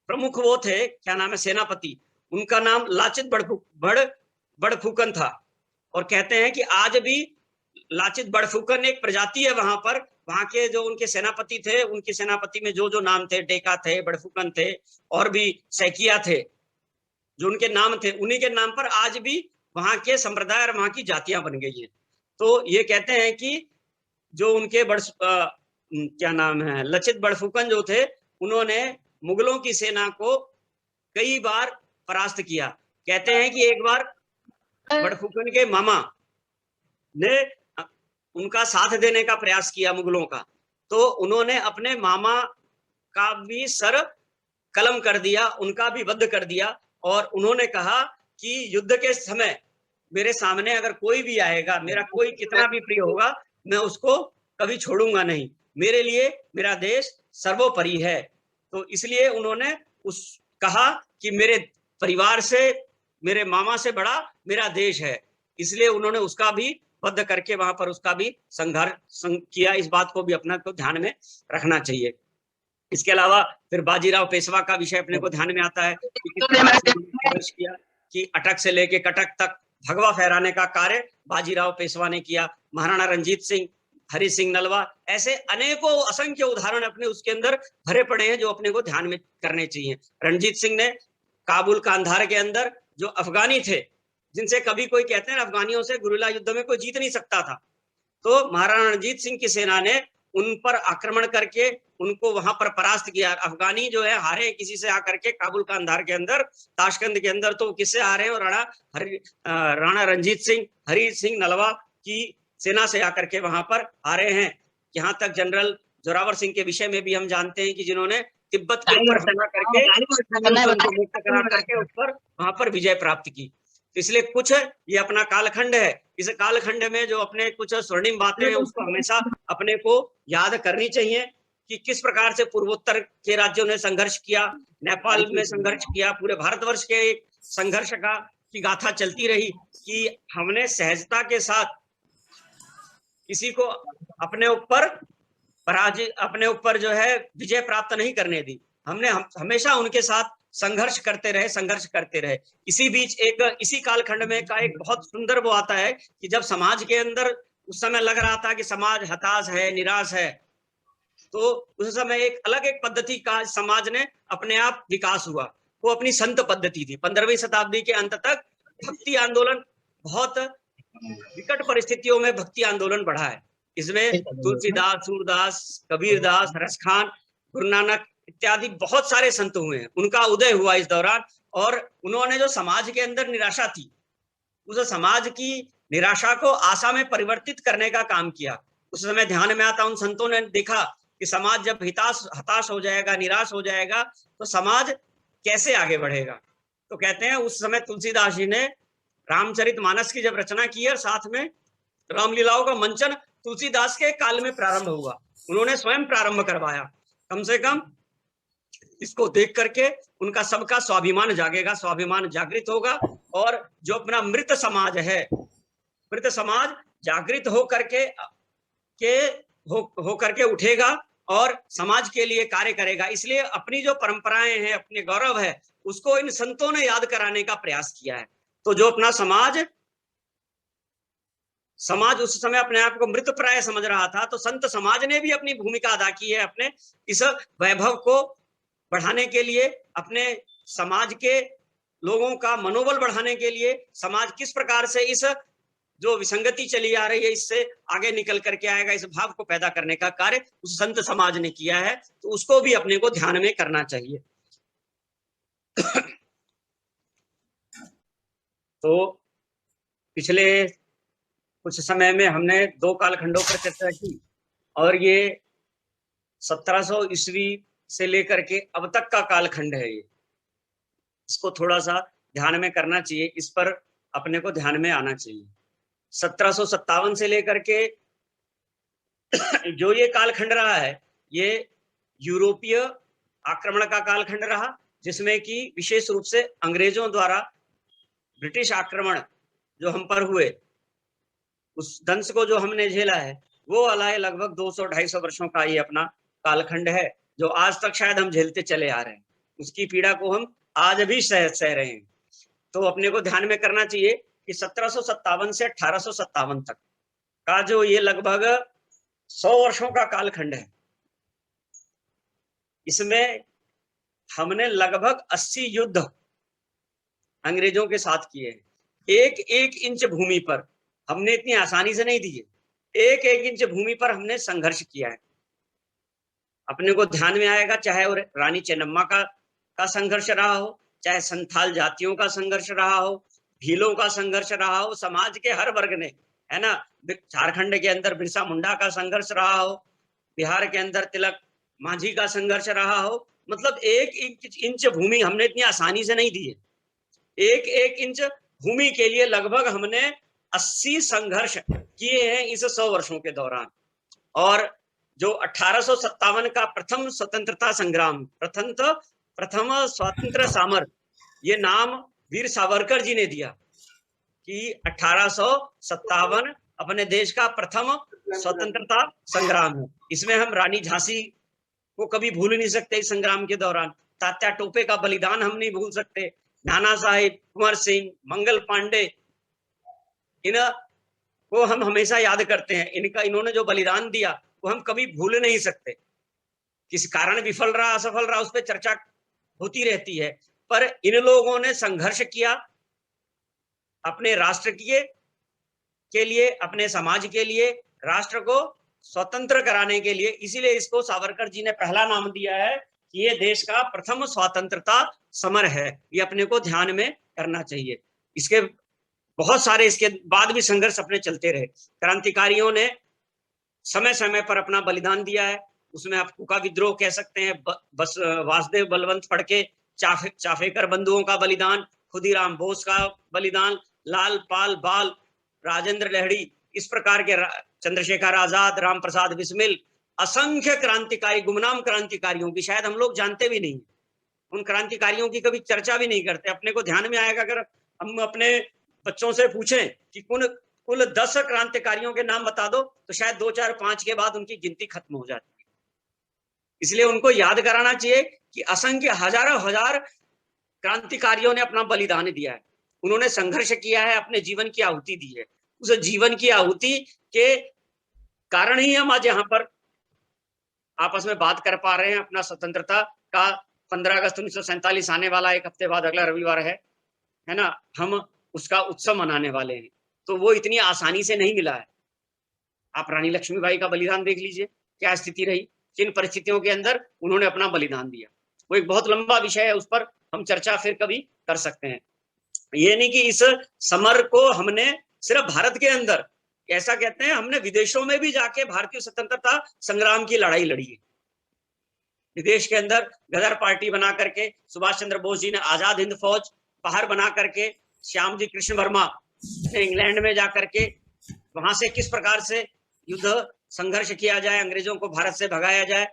प्रमुख वो थे, क्या नाम है, सेनापति, उनका नाम लाचित बड़फुकन था। और कहते हैं कि आज भी लाचित बड़फुकन एक प्रजाति है वहां पर, वहां के जो उनके सेनापति थे, उनके सेनापति में जो जो नाम थे, डेका थे, बड़फुकन थे, और भी सैकिया थे, जो उनके नाम थे, उन्हीं के नाम पर आज भी वहां के संप्रदाय और वहां की जातियां बन गई है। तो ये कहते हैं कि जो उनके क्या नाम है, लचित बड़फुकन जो थे, उन्होंने मुगलों की सेना को कई बार परास्त किया। कहते हैं कि एक बार बड़फुकन के मामा ने उनका साथ देने का प्रयास किया मुगलों का, तो उन्होंने अपने मामा का भी सर कलम कर दिया, उनका भी वध कर दिया, और उन्होंने कहा कि युद्ध के समय मेरे सामने अगर कोई भी आएगा, मेरा कोई कितना भी प्रिय होगा, मैं उसको कभी छोड़ूंगा नहीं, मेरे लिए मेरा देश सर्वोपरि है। तो इसलिए उन्होंने कहा कि मेरे परिवार से, मेरे मामा से बड़ा मेरा देश है, इसलिए उन्होंने उसका भी वध करके वहां पर उसका भी संघर्ष किया। इस बात को भी अपना को ध्यान में रखना चाहिए। इसके अलावा फिर बाजीराव पेशवा का विषय अपने को ध्यान में आता है कि किस प्रकार से संघर्ष किया, कि अटक से लेके कटक तक भगवा फहराने का कार्य बाजीराव पेशवा ने किया। महाराणा रंजीत सिंह, हरि सिंह नलवा, ऐसे अनेकों असंख्य उदाहरण अपने उसके अंदर भरे पड़े हैं जो अपने को ध्यान में करने चाहिए। रणजीत सिंह ने काबुल कांधार के अंदर जो अफगानी थे, जिनसे कभी कोई कहते हैं अफगानियों से गुरिल्ला युद्ध में कोई जीत नहीं सकता था, तो महाराणा रणजीत सिंह की सेना ने उन पर आक्रमण करके उनको वहां पर परास्त किया। अफगानी जो है हारे किसी से आकर के काबुल कांधार के अंदर, ताशकंद के अंदर, तो किससे हारे हैं, और राणा रणजीत सिंह, हरि सिंह नलवा की सेना से आकर के वहां पर हारे हैं। यहाँ तक जनरल जोरावर सिंह के विषय में भी हम जानते हैं कि जिन्होंने तिब्बत के ऊपर हमला करके मुक्त करा करके उस पर वहां पर विजय प्राप्त की। इसलिए कुछ ये अपना कालखंड है, इस कालखंड में जो अपने कुछ स्वर्णिम बातें हैं उसको हमेशा अपने को याद करनी चाहिए कि किस प्रकार से पूर्वोत्तर के राज्यों ने संघर्ष किया, नेपाल में संघर्ष किया, पूरे भारतवर्ष के एक संघर्ष की गाथा चलती रही कि हमने सहजता के साथ किसी को अपने ऊपर जो है विजय प्राप्त नहीं करने दी। हमने हमेशा उनके साथ संघर्ष करते रहे। इसी बीच इसी कालखंड में का एक बहुत सुंदर वो आता है कि जब समाज के अंदर उस समय लग रहा था कि समाज हताश है, निराश है, तो उस समय एक अलग एक पद्धति का समाज ने अपने आप विकास हुआ, वो अपनी संत पद्धति थी। 15वीं शताब्दी के अंत तक भक्ति आंदोलन, बहुत विकट परिस्थितियों में भक्ति आंदोलन बढ़ा है। इसमें तुलसीदास, सूरदास, कबीरदास, रसखान, गुरु नानक इत्यादि बहुत सारे संत हुए हैं, उनका उदय हुआ इस दौरान। और उन्होंने जो समाज के अंदर निराशा थी, उस समाज की निराशा को आशा में परिवर्तित करने का काम किया। उस समय ध्यान में आता, उन संतों ने देखा कि समाज जब हताश हो जाएगा, निराश हो जाएगा, तो समाज कैसे आगे बढ़ेगा। तो कहते हैं उस समय तुलसीदास जी ने रामचरितमानस की जब रचना की और साथ में रामलीलाओं का मंचन तुलसीदास के काल में प्रारंभ हुआ, उन्होंने स्वयं प्रारंभ करवाया। कम से कम इसको देख करके उनका सबका स्वाभिमान जागेगा, स्वाभिमान जागृत होगा, और जो अपना मृत समाज है, मृत समाज जागृत हो करके उठेगा और समाज के लिए कार्य करेगा। इसलिए अपनी जो परंपराएं हैं, अपने गौरव है, उसको इन संतों ने याद कराने का प्रयास किया है। तो जो अपना समाज उस समय अपने आप को मृत प्राय समझ रहा था, तो संत समाज ने भी अपनी भूमिका अदा की है अपने इस वैभव को बढ़ाने के लिए, अपने समाज के लोगों का मनोबल बढ़ाने के लिए, समाज किस प्रकार से इस जो विसंगति चली आ रही है इससे आगे निकल करके आएगा, इस भाव को पैदा करने का कार्य उस संत समाज ने किया है। तो उसको भी अपने को ध्यान में करना चाहिए। तो पिछले कुछ समय में हमने 2 कालखंडों पर चर्चा की, और ये 1700 ईस्वी से लेकर के अब तक का कालखंड है। ये इसको थोड़ा सा ध्यान में करना चाहिए, इस पर अपने को ध्यान में आना चाहिए। 1757 से लेकर के जो ये कालखंड रहा है, ये यूरोपीय आक्रमण का कालखंड रहा, जिसमें कि विशेष रूप से अंग्रेजों द्वारा ब्रिटिश आक्रमण जो हम पर हुए, उस दंश को जो हमने झेला है, वो वाला है लगभग 200-250 वर्षों का ये अपना कालखंड है, जो आज तक शायद हम झेलते चले आ रहे हैं। उसकी पीड़ा को हम आज भी सह रहे हैं। तो अपने को ध्यान में करना चाहिए कि 1757 से 1857 तक का जो ये लगभग 100 वर्षों का कालखंड है, इसमें हमने लगभग 80 युद्ध अंग्रेजों के साथ किए हैं। एक एक इंच भूमि पर हमने इतनी आसानी से नहीं दिए, एक एक इंच भूमि पर हमने संघर्ष किया है। अपने को ध्यान में आएगा, चाहे वो रानी चेन्नम्मा का संघर्ष रहा हो, चाहे संथाल जातियों का संघर्ष रहा हो, भीलों का संघर्ष रहा हो, समाज के हर वर्ग ने, है ना, झारखंड के अंदर बिरसा मुंडा का संघर्ष रहा हो, बिहार के अंदर तिलक मांझी का संघर्ष रहा हो। मतलब एक इंच भूमि हमने इतनी आसानी से नहीं दी है। एक एक इंच भूमि के लिए लगभग हमने 80 संघर्ष किए हैं इस 100 वर्षों के दौरान। और जो 1857 का प्रथम स्वतंत्रता संग्राम, प्रथम स्वतंत्र सामर, ये नाम वीर सावरकर जी ने दिया कि 1857 अपने देश का प्रथम स्वतंत्रता संग्राम है। इसमें हम रानी झांसी को कभी भूल नहीं सकते इस संग्राम के दौरान। तात्या टोपे का बलिदान हम नहीं भूल सकते। नाना साहिब, कुंवर सिंह, मंगल पांडे, इनको हम हमेशा याद करते हैं। इन्होंने जो बलिदान दिया वो हम कभी भूल नहीं सकते। किस कारण विफल रहा, असफल रहा, उस पर चर्चा होती रहती है, पर इन लोगों ने संघर्ष किया अपने राष्ट्र के लिए, अपने समाज के लिए, राष्ट्र को स्वतंत्र कराने के लिए। इसीलिए इसको सावरकर जी ने पहला नाम दिया है कि ये देश का प्रथम स्वतंत्रता समर है। ये अपने को ध्यान में करना चाहिए। इसके बहुत सारे इसके बाद भी संघर्ष अपने चलते रहे। क्रांतिकारियों ने समय समय पर अपना बलिदान दिया है। उसमें आप कुका विद्रोह कह सकते हैं, बस वासुदेव बलवंत फड़के, चाफेकर बंधुओं का बलिदान, खुदीराम बोस का बलिदान, लाल पाल बाल, राजेंद्र लहड़ी, इस प्रकार के चंद्रशेखर आजाद, राम प्रसाद बिस्मिल, असंख्य क्रांतिकारी, गुमनाम क्रांतिकारियों की शायद हम लोग जानते भी नहीं। उन क्रांतिकारियों की कभी चर्चा भी नहीं करते। अपने को ध्यान में आएगा, अगर हम अपने बच्चों से पूछें कि कुल 10 क्रांतिकारियों के नाम बता दो, तो शायद 2, 4, 5 के बाद उनकी गिनती खत्म हो जाती है। इसलिए उनको याद कराना चाहिए कि असंख्य हजारों हजार क्रांतिकारियों ने अपना बलिदान दिया है। उन्होंने संघर्ष किया है, अपने जीवन की आहुति दी है। उस जीवन की आहुति के कारण ही हम आज यहाँ पर आपस में बात कर पा रहे हैं। अपना स्वतंत्रता का 15 अगस्त 1947 आने वाला, एक हफ्ते बाद अगला रविवार है ना, हम उसका उत्सव मनाने वाले हैं। तो वो इतनी आसानी से नहीं मिला है। आप रानी लक्ष्मीबाई का बलिदान देख लीजिए, क्या स्थिति रही, किन परिस्थितियों के अंदर उन्होंने अपना बलिदान दिया। वो एक बहुत लंबा विषय है, उस पर हम चर्चा फिर कभी कर सकते हैं। ये नहीं कि इस समर को हमने सिर्फ भारत के अंदर, ऐसा कहते हैं, हमने विदेशों में भी जाके भारतीय स्वतंत्रता संग्राम की लड़ाई लड़ी है। विदेश के अंदर गदर पार्टी बना करके सुभाष चंद्र बोस जी ने आजाद हिंद फौज बाहर बना करके, श्याम जी कृष्ण वर्मा ने इंग्लैंड में जाकर के वहां से किस प्रकार से युद्ध संघर्ष किया जाए, अंग्रेजों को भारत से भगाया जाए,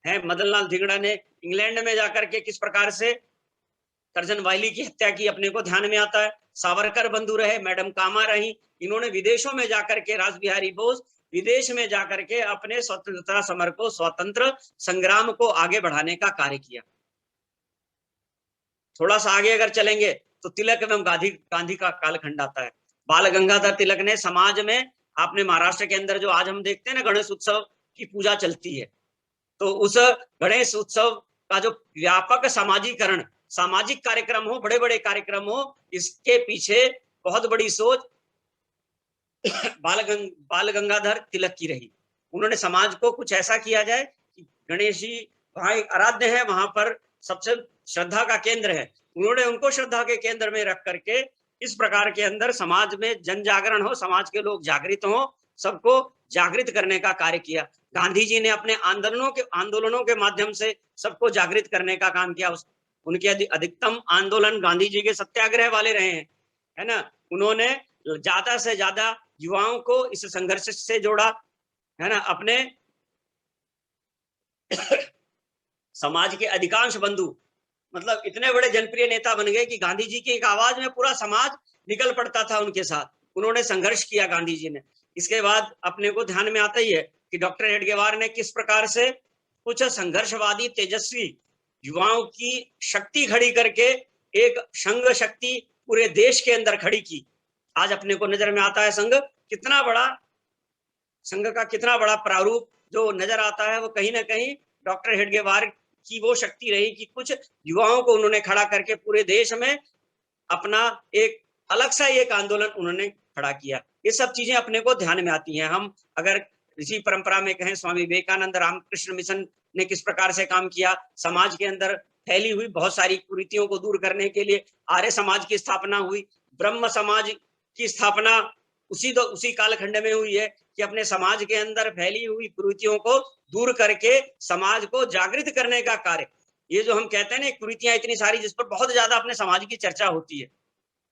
है मदन लाल धिंगड़ा ने इंग्लैंड में जाकर के किस प्रकार से कर्जन वायली की हत्या की, अपने को ध्यान में आता है। सावरकर बंधु रहे, मैडम कामा रही, इन्होंने विदेशों में जाकर के, रास बिहारी बोस विदेश में जाकर के अपने स्वतंत्रता समर को, स्वतंत्र संग्राम को आगे बढ़ाने का कार्य किया। थोड़ा सा आगे अगर चलेंगे तो तिलक एवं गांधी का कालखंड आता है। बाल गंगाधर तिलक ने समाज में, आपने महाराष्ट्र के अंदर जो आज हम देखते हैं ना, गणेश उत्सव की पूजा चलती है, तो उस गणेश उत्सव का जो व्यापक सामाजिकरण, सामाजिक कार्यक्रम हो, बड़े बड़े कार्यक्रम हो, इसके पीछे बहुत बड़ी सोच बाल गंगाधर तिलक की रही। उन्होंने समाज को कुछ ऐसा किया जाए कि गणेश जी वहां आराध्य है, वहां पर सबसे श्रद्धा का केंद्र है। उन्होंने उनको श्रद्धा के केंद्र में रख करके इस प्रकार के अंदर समाज में जन जागरण हो, समाज के लोग जागृत हो, सबको जागृत करने का कार्य किया। गांधी जी ने अपने आंदोलनों के माध्यम से सबको जागृत करने का काम किया। उनके अधिकतम आंदोलन गांधी जी के सत्याग्रह वाले रहे हैं, है ना। उन्होंने ज्यादा से ज्यादा युवाओं को इस संघर्ष से जोड़ा, है ना, अपने समाज के अधिकांश बंधु मतलब इतने बड़े जनप्रिय नेता बन गए कि गांधी जी की एक आवाज में पूरा समाज निकल पड़ता था उनके साथ। उन्होंने संघर्ष किया गांधी जी ने। इसके बाद अपने को ध्यान में आता ही है कि डॉक्टर हेडगेवार ने किस प्रकार से कुछ संघर्षवादी तेजस्वी युवाओं की शक्ति खड़ी करके एक संघ शक्ति पूरे देश के अंदर खड़ी की। आज अपने को नजर में आता है संघ का कितना बड़ा प्रारूप जो नजर आता है, वो कहीं ना कहीं डॉक्टर हेडगेवार की वो शक्ति रही कि कुछ युवाओं को उन्होंने खड़ा करके पूरे देश में अपना एक अलग सा एक आंदोलन उन्होंने खड़ा किया। ये सब चीजें अपने को ध्यान में आती हैं। हम अगर इसी परंपरा में कहें, स्वामी विवेकानंद रामकृष्ण मिशन ने किस प्रकार से काम किया, समाज के अंदर फैली हुई बहुत सारी कुरीतियों को दूर करने के लिए आर्य समाज की स्थापना हुई। ब्रह्म समाज की स्थापना उसी कालखंड में हुई है कि अपने समाज के अंदर फैली हुई कुरीतियों को दूर करके समाज को जागृत करने का कार्य। ये जो हम कहते हैं ना, कुरीतियां इतनी सारी जिस पर बहुत ज्यादा अपने समाज की चर्चा होती है,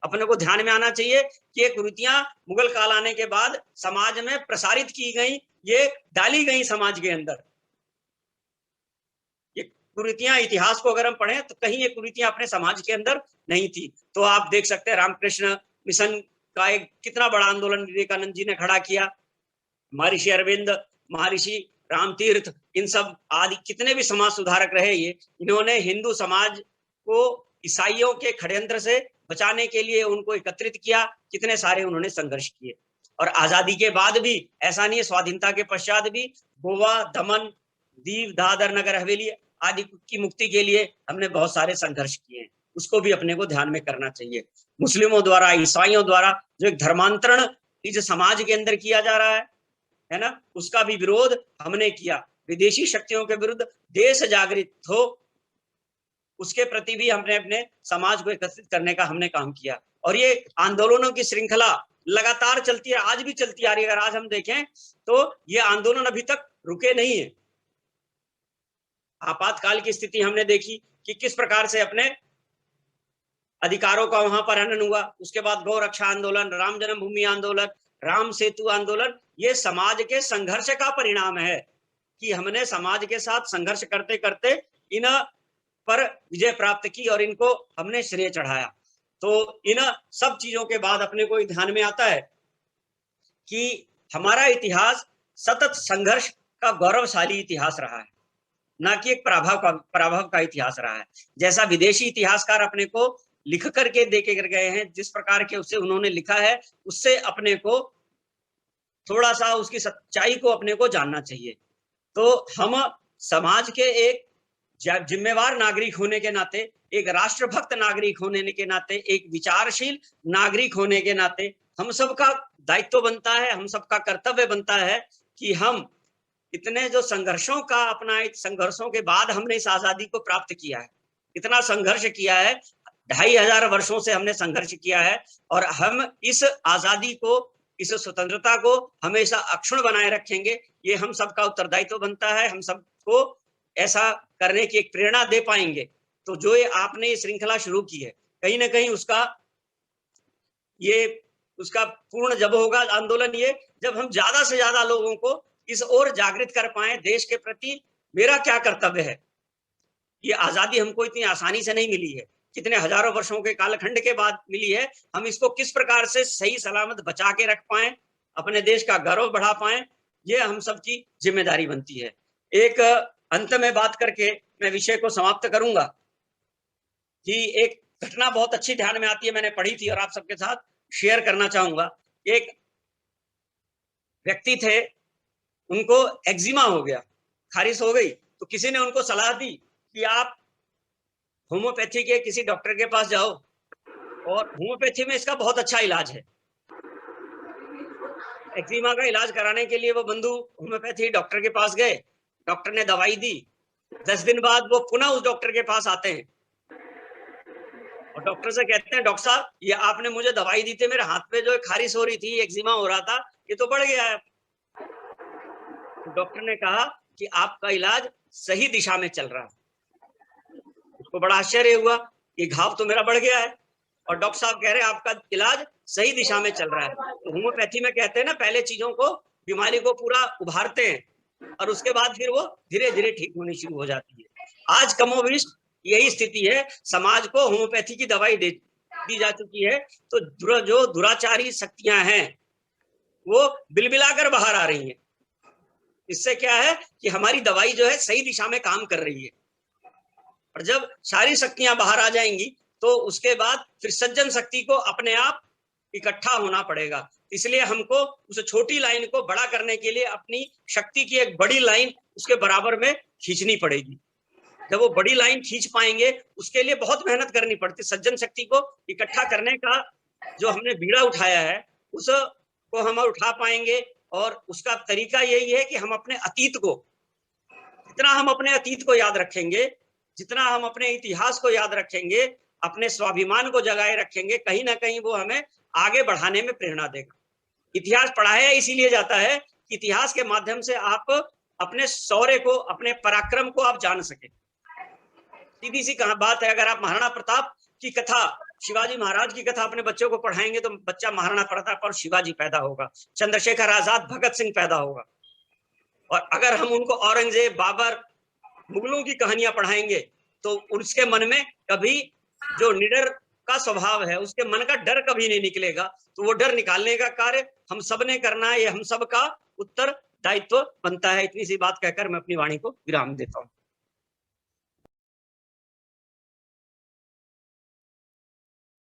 अपने को ध्यान में आना चाहिए कि ये कुरीतियां मुगल काल आने के बाद समाज में प्रसारित की गई, ये डाली गई समाज के अंदर। ये कुरीतियां इतिहास को अगर हम पढ़ें तो कहीं ये कुरीतियां अपने समाज के अंदर नहीं थी। तो आप देख सकते हैं रामकृष्ण मिशन का एक कितना बड़ा आंदोलन विवेकानंद जी ने खड़ा किया। महर्षि अरविंद, महर्षि रामतीर्थ, इन सब आदि कितने भी समाज सुधारक रहे, ये इन्होंने हिंदू समाज को ईसाइयों के षड्यंत्र से बचाने के लिए उनको एकत्रित किया। कितने सारे उन्होंने संघर्ष किए। और आजादी के बाद भी ऐसा नहीं है, स्वाधीनता के पश्चात भी गोवा, दमन, दीव, दादर, नगर हवेली आदि की मुक्ति के लिए हमने बहुत सारे संघर्ष किए हैं। उसको भी अपने को ध्यान में करना चाहिए। मुस्लिमों द्वारा, ईसाइयों द्वारा जो एक धर्मांतरण इस समाज के अंदर किया जा रहा है ना, उसका भी विरोध हमने किया। विदेशी शक्तियों के विरुद्ध देश जागृत हो, उसके प्रति भी हमने अपने समाज को एकत्रित करने का हमने काम किया। और ये आंदोलनों की श्रृंखला लगातार चलती है, आज भी चलती आ रही है। अगर आज हम देखें तो ये आंदोलन अभी तक रुके नहीं है। आपातकाल की स्थिति हमने देखी कि किस प्रकार से अपने अधिकारों का वहां पर हनन हुआ। उसके बाद गौ रक्षा आंदोलन, राम जन्मभूमि आंदोलन, राम सेतु आंदोलन, ये समाज के संघर्ष का परिणाम है कि हमने समाज के साथ संघर्ष करते करते इन पर विजय प्राप्त की और इनको हमने श्रेय चढ़ाया। तो इन सब चीजों के बाद अपने को ध्यान में आता है कि हमारा इतिहास सतत संघर्ष का गौरवशाली इतिहास रहा है, ना कि एक पराभव का इतिहास रहा है। जैसा विदेशी इतिहासकार अपने को लिख करके देके कर गए हैं, जिस प्रकार के उससे उन्होंने लिखा है, उससे अपने को थोड़ा सा उसकी सच्चाई को अपने को जानना चाहिए। तो हम समाज के एक जिम्मेवार नागरिक होने के नाते, एक राष्ट्रभक्त नागरिक होने के नाते, एक विचारशील नागरिक होने के नाते हम सबका दायित्व बनता है, हम सबका कर्तव्य बनता है कि हम इतने जो संघर्षों का अपना संघर्षों के बाद हमने इस आजादी को प्राप्त किया है, इतना संघर्ष किया है, 2500 वर्षों से हमने संघर्ष किया है, और हम इस आजादी को, इस स्वतंत्रता को हमेशा अक्षुण्ण बनाए रखेंगे। ये हम सबका उत्तरदायित्व बनता है। हम सबको ऐसा करने की एक प्रेरणा दे पाएंगे तो जो ये आपने ये श्रृंखला शुरू की है, कहीं ना कहीं उसका पूर्ण जब होगा आंदोलन, ये जब हम ज्यादा से ज्यादा लोगों को इस ओर जागृत कर पाए, देश के प्रति मेरा क्या कर्तव्य है। ये आजादी हमको इतनी आसानी से नहीं मिली है, कितने हजारों वर्षों के कालखंड के बाद मिली है। हम इसको किस प्रकार से सही सलामत बचा के रख पाए, अपने देश का गौरव बढ़ा पाए, ये हम सब की जिम्मेदारी बनती है। एक अंत में बात करके मैं विषय को समाप्त करूंगा कि एक घटना बहुत अच्छी ध्यान में आती है, मैंने पढ़ी थी और आप सबके साथ शेयर करना चाहूंगा। एक व्यक्ति थे, उनको एक्जिमा हो गया, खारिश हो गई, तो किसी ने उनको सलाह दी कि आप होम्योपैथी के किसी डॉक्टर के पास जाओ, और होम्योपैथी में इसका बहुत अच्छा इलाज है। एक्जिमा का इलाज कराने के लिए वो बंधु होम्योपैथी डॉक्टर के पास गए, डॉक्टर ने दवाई दी। 10 दिन बाद वो पुनः उस डॉक्टर के पास आते हैं और डॉक्टर से कहते हैं, डॉक्टर साहब ये आपने मुझे दवाई दी थी, मेरे हाथ पे जो खारिश हो रही थी, एक्जिमा हो रहा था, ये तो बढ़ गया है। तो डॉक्टर ने कहा कि आपका इलाज सही दिशा में चल रहा है। उसको बड़ा आश्चर्य हुआ, ये घाव तो मेरा बढ़ गया है, और डॉक्टर साहब कह रहे हैं आपका इलाज सही दिशा में चल रहा है। तो होम्योपैथी में कहते हैं ना, पहले चीजों को बीमारी को पूरा उभारते हैं और उसके बाद फिर वो धीरे धीरे ठीक होनी शुरू हो जाती है। आज कमोबेश यही स्थिति है, समाज को होम्योपैथी की दवाई दी जा चुकी है, तो जो दुराचारी शक्तियां हैं वो बिलबिलाकर बाहर आ रही हैं। इससे क्या है कि हमारी दवाई जो है सही दिशा में काम कर रही है, और जब सारी शक्तियां बाहर आ जाएंगी तो उसके बाद फिर सज्जन शक्ति को अपने आप इकट्ठा होना पड़ेगा। इसलिए हमको उस छोटी लाइन को बड़ा करने के लिए अपनी शक्ति की एक बड़ी लाइन उसके बराबर में खींचनी पड़ेगी। जब वो बड़ी लाइन खींच पाएंगे उसके लिए बहुत मेहनत करनी पड़ती। सज्जन शक्ति को इकट्ठा करने का जो हमने बीड़ा उठाया है उसको हम उठा पाएंगे, और उसका तरीका यही है कि हम अपने अतीत को, जितना हम अपने अतीत को याद रखेंगे, जितना हम अपने इतिहास को याद रखेंगे, अपने स्वाभिमान को जगाए रखेंगे, कहीं ना कहीं वो हमें आगे बढ़ाने में प्रेरणा देगा। इतिहास पढ़ाया इसीलिए जाता है कि इतिहास के माध्यम से आप अपने शौर्य को, अपने पराक्रम को आप जान सके। सीधी सी बात है, अगर आप महाराणा प्रताप की कथा, शिवाजी महाराज की कथा अपने बच्चों को पढ़ाएंगे तो बच्चा महाराणा प्रताप और शिवाजी पैदा होगा, चंद्रशेखर आजाद, भगत सिंह पैदा होगा। और अगर हम उनको औरंगजेब, बाबर, मुगलों की कहानियां पढ़ाएंगे तो उसके मन में कभी जो निडर का स्वभाव है, उसके मन का डर कभी नहीं निकलेगा। तो वो डर निकालने का कार्य हम सब ने करना है, ये हम सब का उत्तरदायित्व बनता है। इतनी सी बात कहकर मैं अपनी वाणी को विराम देता हूँ।